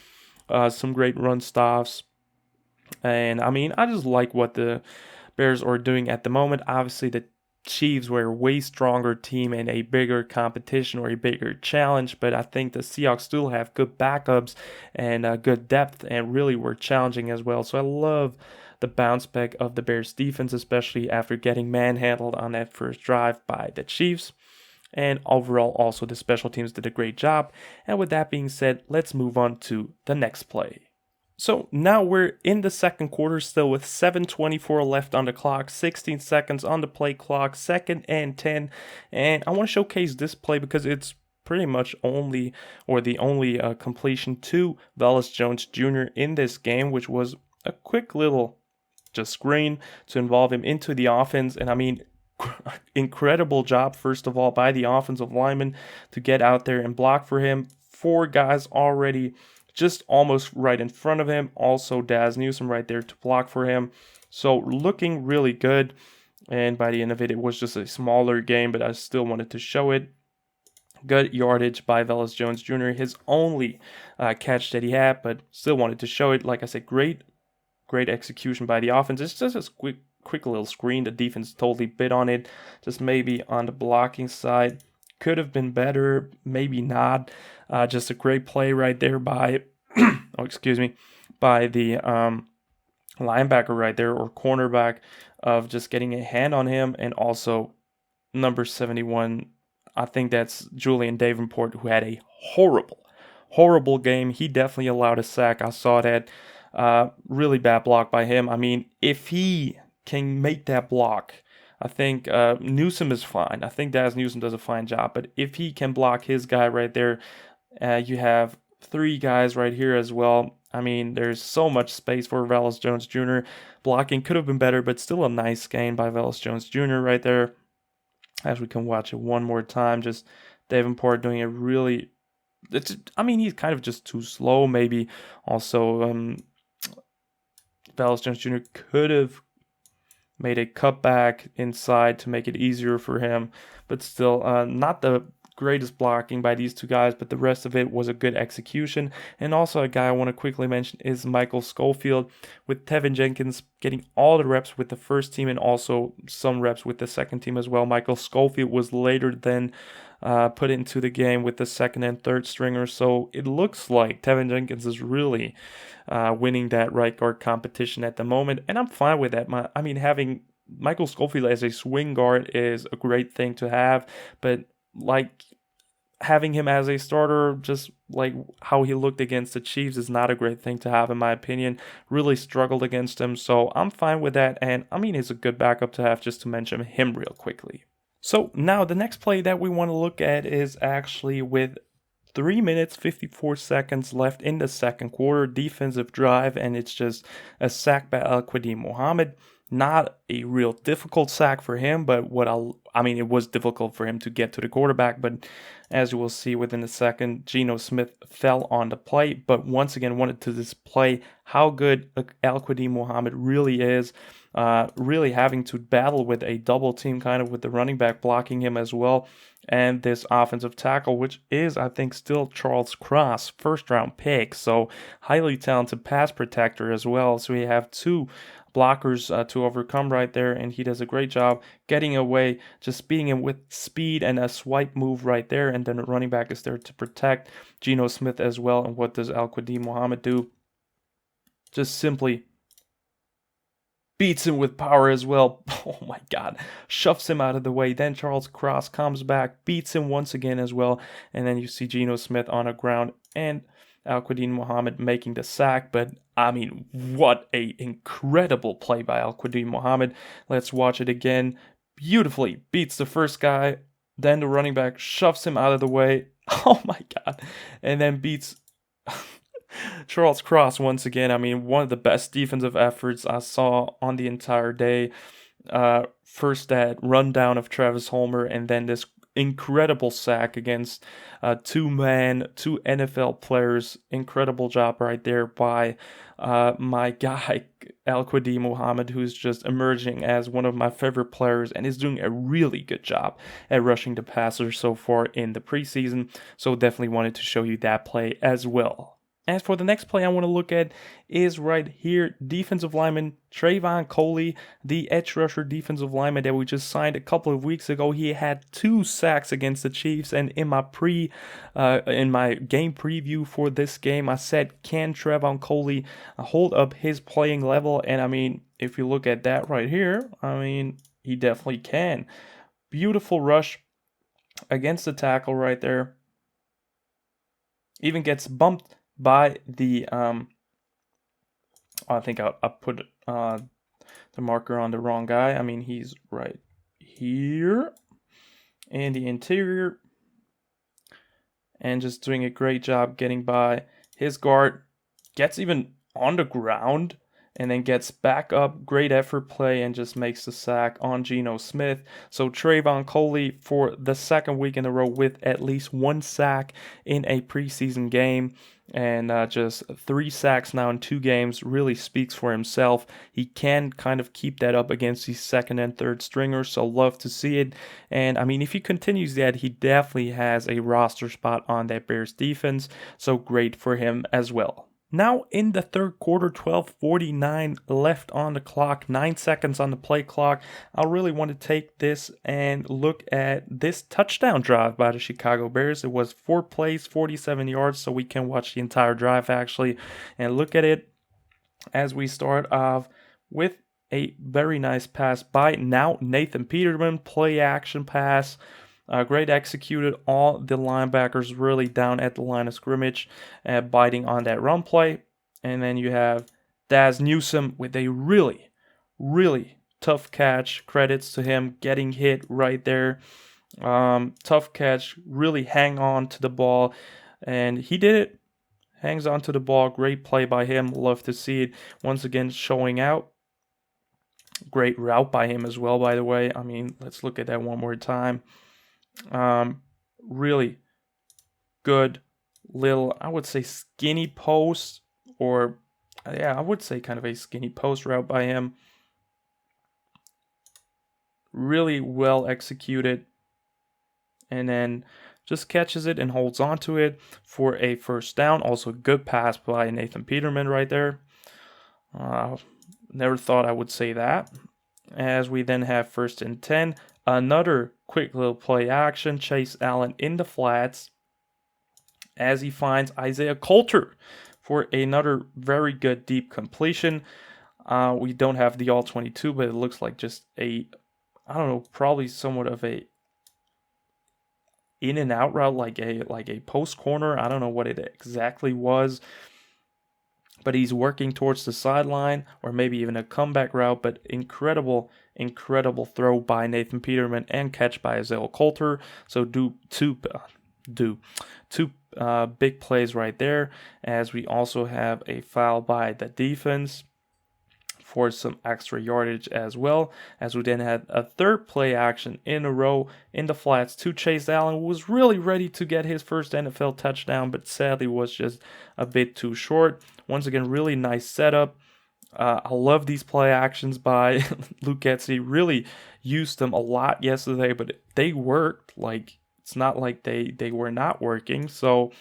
some great run stops. And I mean, I just like what the Bears are doing at the moment. Obviously, the Chiefs were a way stronger team and a bigger competition or a bigger challenge, but I think the Seahawks still have good backups and good depth and really were challenging as well. So I love the bounce back of the Bears defense, especially after getting manhandled on that first drive by the Chiefs. And overall, also the special teams did a great job. And with that being said, let's move on to the next play. So now we're in the second quarter still with 7:24 left on the clock, 16 seconds on the play clock, 2nd and 10. And I want to showcase this play because it's pretty much the only completion to Velus Jones Jr. in this game, which was a quick little just screen to involve him into the offense. And I mean, incredible job, first of all, by the offensive lineman to get out there and block for him. 4 guys already just almost right in front of him. Also, Daz Newsome right there to block for him. So looking really good. And by the end of it, it was just a smaller game, but I still wanted to show it. Good yardage by Velus Jones Jr. His only catch that he had, but still wanted to show it. Like I said, great execution by the offense. It's just a quick little screen. The defense totally bit on it. Just maybe on the blocking side. Could have been better, maybe not. Just a great play right there by, by the linebacker right there, or cornerback, of just getting a hand on him. And also number 71, I think that's Julian Davenport, who had a horrible game. He definitely allowed a sack. I saw that. Really bad block by him. I mean, if he can make that block, I think Newsome is fine. I think Daz Newsome does a fine job. But if he can block his guy right there, you have 3 guys right here as well. I mean, there's so much space for Velus Jones Jr. Blocking could have been better, but still a nice gain by Velus Jones Jr. right there. as we can watch it one more time. Just Davenport doing it really. I mean, he's kind of just too slow. Maybe also Dallas Jones Jr. could have made a cutback inside to make it easier for him, but still not the greatest blocking by these two guys, but the rest of it was a good execution. And also a guy I want to quickly mention is Michael Schofield, with Tevin Jenkins getting all the reps with the first team and also some reps with the second team as well. Michael Schofield was later then put into the game with the second and third stringer, so it looks like Tevin Jenkins is really winning that right guard competition at the moment, and I'm fine with that. I mean, having Michael Schofield as a swing guard is a great thing to have, but like having him as a starter, just like how he looked against the Chiefs, is not a great thing to have, in my opinion. Really struggled against him, so I'm fine with that, and I mean, he's a good backup to have, just to mention him real quickly. So now the next play that we want to look at is actually with 3 minutes 54 seconds left in the second quarter, defensive drive, and it's just a sack by Al-Quadin Muhammad. Not a real difficult sack for him, but I mean, it was difficult for him to get to the quarterback, but as you will see within a second, Geno Smith fell on the play, but once again wanted to display how good Al-Quadin Muhammad really is. Really having to battle with a double team, kind of with the running back blocking him as well, and this offensive tackle, which is, I think, still Charles Cross, first round pick, so highly talented pass protector as well. So we have two blockers to overcome right there, and he does a great job getting away, just beating him with speed and a swipe move right there, and then the running back is there to protect Geno Smith as well. And what does Al-Quadin Muhammad do? Just simply beats him with power as well. Oh my God. Shoves him out of the way. Then Charles Cross comes back, beats him once again as well. And then you see Geno Smith on the ground and Al-Quadin Muhammad making the sack. But I mean, what a incredible play by Al-Quadin Muhammad. Let's watch it again. Beautifully beats the first guy. Then the running back shoves him out of the way. Oh my God. And then beats Charles Cross once again. I mean, one of the best defensive efforts I saw on the entire day. First that rundown of Travis Homer, and then this incredible sack against two NFL players. Incredible job right there by my guy Al-Quadin Muhammad, who's just emerging as one of my favorite players and is doing a really good job at rushing the passer so far in the preseason. So definitely wanted to show you that play as well. As for the next play I want to look at is right here, defensive lineman Trayvon Coley, the edge rusher defensive lineman that we just signed a couple of weeks ago. He had 2 sacks against the Chiefs, and in my game preview for this game, I said, can Trayvon Coley hold up his playing level? And I mean, if you look at that right here, I mean, he definitely can. Beautiful rush against the tackle right there. Even gets bumped by the I think I put the marker on the wrong guy. I mean, he's right here in the interior and just doing a great job getting by his guard. Gets even on the ground and then gets back up. Great effort play and just makes the sack on Geno Smith. So Trayvon Coley for the second week in a row with at least 1 sack in a preseason game. And just 3 sacks now in 2 games really speaks for himself. He can kind of keep that up against these second and third stringers, so love to see it. And I mean, if he continues that, he definitely has a roster spot on that Bears defense, so great for him as well. Now in the third quarter, 12:49 left on the clock, 9 seconds on the play clock. I really want to take this and look at this touchdown drive by the Chicago Bears. It was 4 plays, 47 yards, so we can watch the entire drive actually and look at it as we start off with a very nice pass by now Nathan Peterman, play action pass. Great executed. All the linebackers really down at the line of scrimmage, biting on that run play. And then you have Daz Newsome with a really, really tough catch. Credits to him getting hit right there. Tough catch. Really hang on to the ball. And he did it. Hangs on to the ball. Great play by him. Love to see it. Once again showing out. Great route by him as well, by the way. I mean, let's look at that one more time. Really good little, I would say, skinny post, or yeah, I would say kind of a skinny post route by him. Really well executed. And then just catches it and holds on to it for a first down. Also, good pass by Nathan Peterman right there. Never thought I would say that. As we then have 1st and 10. Another quick little play action. Chase Allen in the flats as he finds Isaiah Coulter for another very good deep completion. We don't have the all-22, but it looks like just a, I don't know, probably somewhat of a in and out route, like a post corner. I don't know what it exactly was, but he's working towards the sideline, or maybe even a comeback route. But incredible throw by Nathan Peterman and catch by Isaiah Coulter. So two big plays right there. As we also have a foul by the defense for some extra yardage as well, as we then had a third play action in a row in the flats to Chase Allen, who was really ready to get his first NFL touchdown, but sadly was just a bit too short. Once again, really nice setup. I love these play actions by Luke Getsy. Really used them a lot yesterday, but they worked. Like, it's not like they were not working. So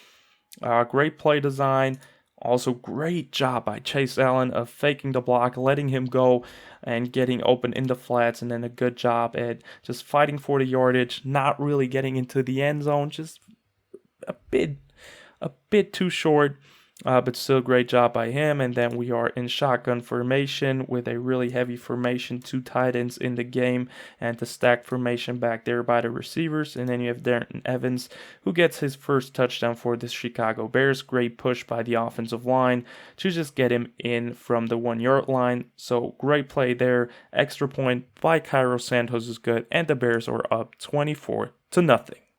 great play design. Also, great job by Chase Allen of faking the block, letting him go, and getting open in the flats. And then a good job at just fighting for the yardage, not really getting into the end zone, just a bit too short. But still great job by him. And then we are in shotgun formation with a really heavy formation, 2 tight ends in the game, and the stack formation back there by the receivers. And then you have Darren Evans, who gets his first touchdown for the Chicago Bears. Great push by the offensive line to just get him in from the 1-yard line. So great play there. Extra point by Cairo Santos is good, and the Bears are up 24-0.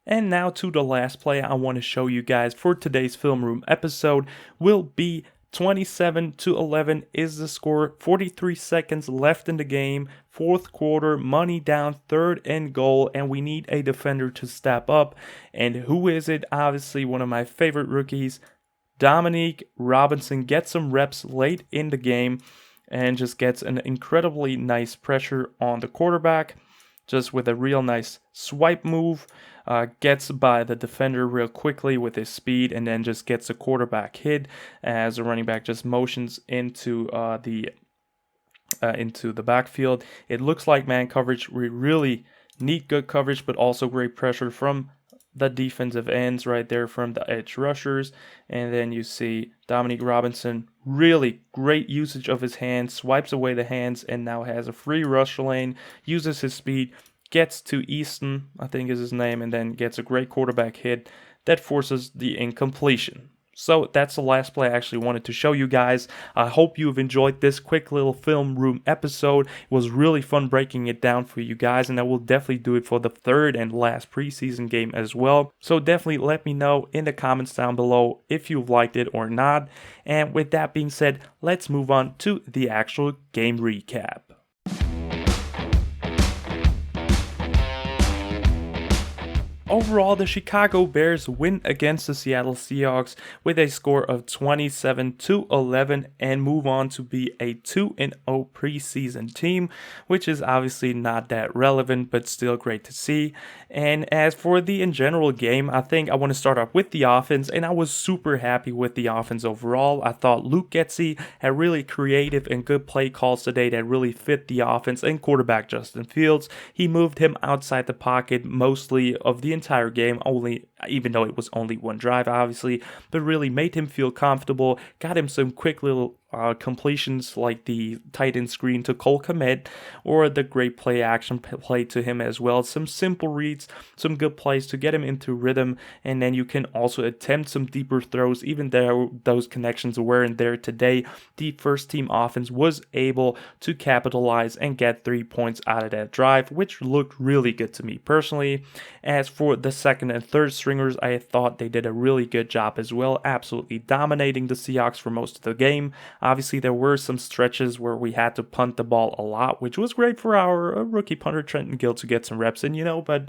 And now to the last play I want to show you guys for today's Film Room episode will be 27-11 is the score. 43 seconds left in the game. 4th quarter, money down, 3rd and goal, and we need a defender to step up. And who is it? Obviously one of my favorite rookies, Dominique Robinson, gets some reps late in the game and just gets an incredibly nice pressure on the quarterback, just with a real nice swipe move. Gets by the defender real quickly with his speed, and then just gets a quarterback hit as the running back just motions into the backfield. It looks like man coverage. We really need good coverage, but also great pressure from the defensive ends right there, from the edge rushers. And then you see Dominique Robinson, really great usage of his hands, swipes away the hands, and now has a free rush lane, uses his speed, gets to Easton, I think is his name, and then gets a great quarterback hit that forces the incompletion. So that's the last play I actually wanted to show you guys. I hope you've enjoyed this quick little Film Room episode. It was really fun breaking it down for you guys, and I will definitely do it for the 3rd and last preseason game as well. So definitely let me know in the comments down below if you've liked it or not. And with that being said, let's move on to the actual game recap. Overall, the Chicago Bears win against the Seattle Seahawks with a score of 27-11 and move on to be a 2-0 preseason team, which is obviously not that relevant, but still great to see. And as for the in general game, I think I want to start off with the offense, and I was super happy with the offense overall. I thought Luke Getsy had really creative and good play calls today that really fit the offense, and quarterback Justin Fields. He moved him outside the pocket mostly of the entire game, even though it was only one drive obviously, but really made him feel comfortable, got him some quick little completions like the tight end screen to Cole Kmet, or the great play action play to him as well. Some simple reads, some good plays to get him into rhythm, and then you can also attempt some deeper throws even though those connections weren't there today. The first team offense was able to capitalize and get 3 points out of that drive, which looked really good to me personally. As for the second and third stringers, I thought they did a really good job as well, absolutely dominating the Seahawks for most of the game. Obviously, there were some stretches where we had to punt the ball a lot, which was great for our rookie punter Trenton Gill to get some reps in, but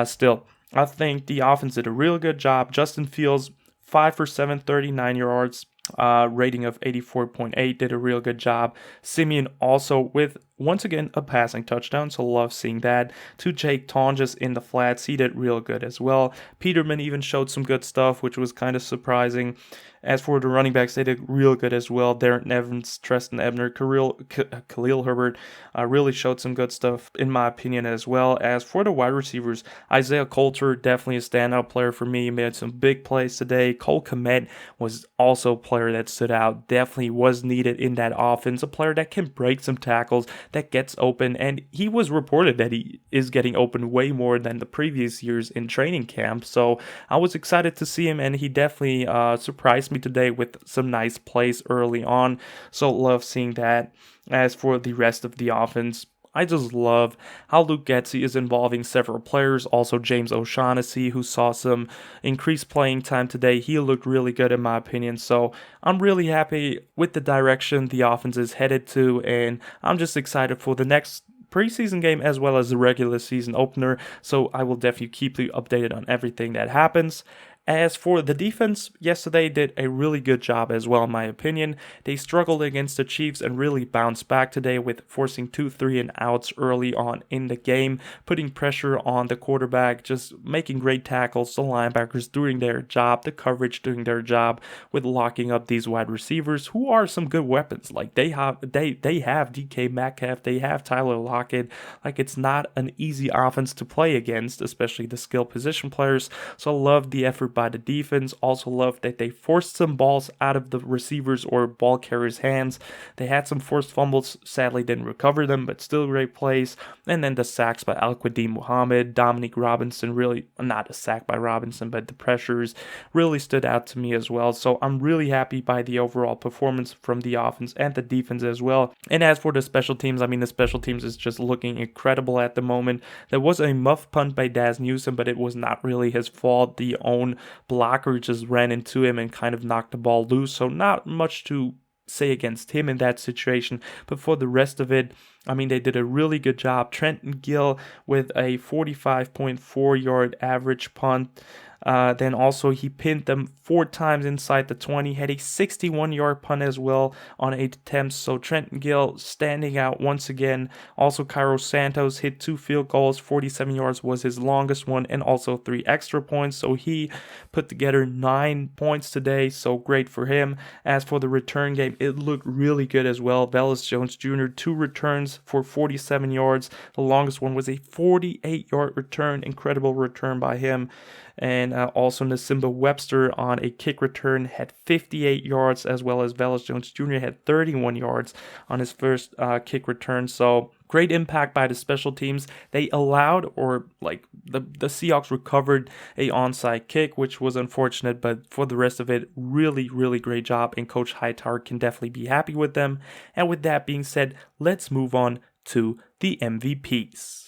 still, I think the offense did a real good job. Justin Fields, 5 for 7, 39 yards, rating of 84.8, did a real good job. Simeon also with, once again, a passing touchdown, so love seeing that. To Jake Tonjes in the flats, he did real good as well. Peterman even showed some good stuff, which was kind of surprising. As for the running backs, they did real good as well. Darren Evans, Treston Ebner, Khalil Herbert really showed some good stuff, in my opinion, as well. As for the wide receivers, Isaiah Coulter, definitely a standout player for me. He made some big plays today. Cole Kmet was also a player that stood out. Definitely was needed in that offense. A player that can break some tackles, that gets open, and he was reported that he is getting open way more than the previous years in training camp. So I was excited to see him, and he definitely surprised me today with some nice plays early on. So love seeing that. As for the rest of the offense, I just love how Luke Getsy is involving several players. Also James O'Shaughnessy, who saw some increased playing time today. He looked really good in my opinion. So I'm really happy with the direction the offense is headed to, and I'm just excited for the next preseason game as well as the regular season opener. So I will definitely keep you updated on everything that happens. As for the defense, yesterday did a really good job as well, in my opinion. They struggled against the Chiefs and really bounced back today with forcing 2 3-and-outs early on in the game, putting pressure on the quarterback, just making great tackles, the linebackers doing their job, the coverage doing their job with locking up these wide receivers, who are some good weapons. Like they have DK Metcalf, they have Tyler Lockett. Like it's not an easy offense to play against, especially the skill position players. So I love the effort by the defense. Also love that they forced some balls out of the receivers or ball carriers' hands. They had some forced fumbles, sadly didn't recover them, but still great plays. And then the sacks by Al-Quadin Muhammad, Dominic Robinson, really not a sack by Robinson, but the pressures really stood out to me as well. So I'm really happy by the overall performance from the offense and the defense as well. And as for the special teams, the special teams is just looking incredible at the moment. There was a muff punt by Daz Newsome, but it was not really his fault. The own blocker just ran into him and kind of knocked the ball loose, so not much to say against him in that situation. But for the rest of it, they did a really good job. Trenton Gill with a 45.4 yard average punt. Then also he pinned them 4 times inside the 20, had a 61-yard punt as well on 8 attempts. So Trenton Gill standing out once again. Also Cairo Santos hit 2 field goals, 47 yards was his longest one, and also 3 extra points. So he put together 9 points today, so great for him. As for the return game, it looked really good as well. Velus Jones Jr., 2 returns for 47 yards. The longest one was a 48-yard return, incredible return by him. And also Nasimba Webster on a kick return had 58 yards, as well as Velus Jones Jr. had 31 yards on his first kick return. So great impact by the special teams. They allowed, the Seahawks recovered a onside kick, which was unfortunate, but for the rest of it, really, really great job, and Coach Hightower can definitely be happy with them. And with that being said, let's move on to the MVPs.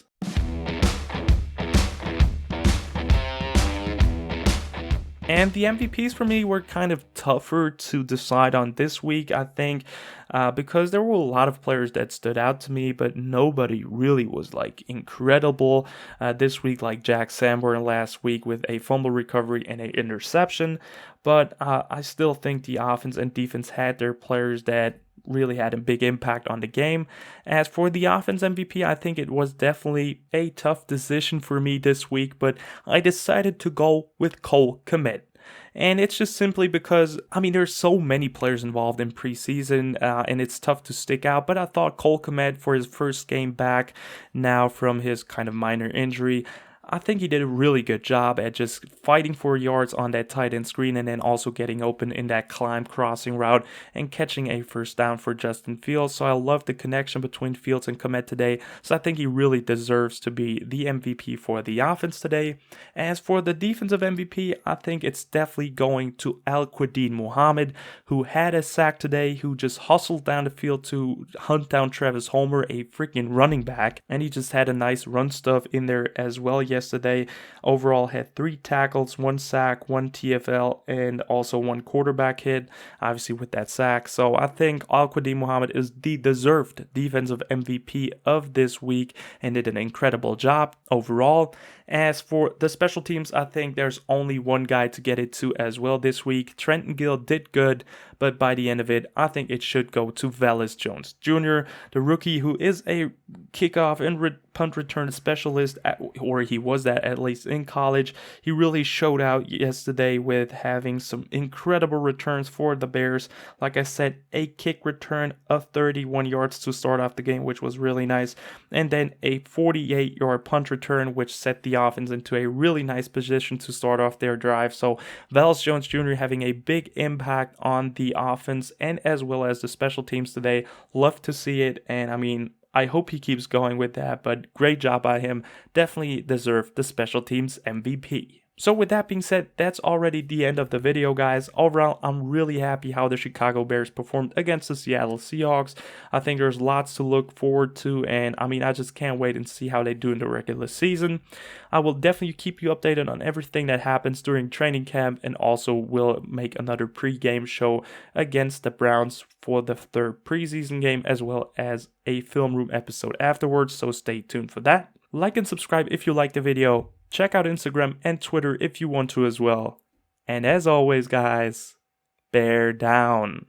And the MVPs for me were kind of tougher to decide on this week, I think, because there were a lot of players that stood out to me, but nobody really was incredible this week, like Jack Sanborn last week with a fumble recovery and an interception. But I still think the offense and defense had their players that really had a big impact on the game. As for the offense MVP, I think it was definitely a tough decision for me this week, but I decided to go with Cole Kmet. And it's just simply because, there's so many players involved in preseason, and it's tough to stick out. But I thought Cole Kmet, for his first game back now from his kind of minor injury, I think he did a really good job at just fighting for yards on that tight end screen, and then also getting open in that climb crossing route and catching a first down for Justin Fields. So I love the connection between Fields and Kmet today. So I think he really deserves to be the MVP for the offense today. As for the defensive MVP, I think it's definitely going to Al-Quadin Muhammad, who had a sack today, who just hustled down the field to hunt down Travis Homer, a freaking running back, and he just had a nice run stuff in there as well yesterday. Overall had 3 tackles, 1 sack, 1 TFL, and also 1 quarterback hit, obviously with that sack. So I think Al-Quadin Muhammad is the deserved defensive MVP of this week and did an incredible job overall. As for the special teams, I think there's only one guy to get it to as well this week. Trenton Gill did good, but by the end of it, I think it should go to Velus Jones Jr., the rookie who is a kickoff and punt return specialist, or he was that at least in college. He really showed out yesterday with having some incredible returns for the Bears. Like I said, a kick return of 31 yards to start off the game, which was really nice, and then a 48-yard punt return, which set the offense into a really nice position to start off their drive. So Velus Jones Jr. having a big impact on the offense and as well as the special teams today. Love to see it, and I mean, I hope he keeps going with that, but great job by him. Definitely deserved the special teams MVP. So with that being said, that's already the end of the video, guys. Overall, I'm really happy how the Chicago Bears performed against the Seattle Seahawks. I think there's lots to look forward to, and I mean, I just can't wait and see how they do in the regular season. I will definitely keep you updated on everything that happens during training camp, and also will make another pre-game show against the Browns for the 3rd preseason game, as well as a film room episode afterwards, so stay tuned for that. Like and subscribe if you liked the video. Check out Instagram and Twitter if you want to as well. And as always, guys, bear down.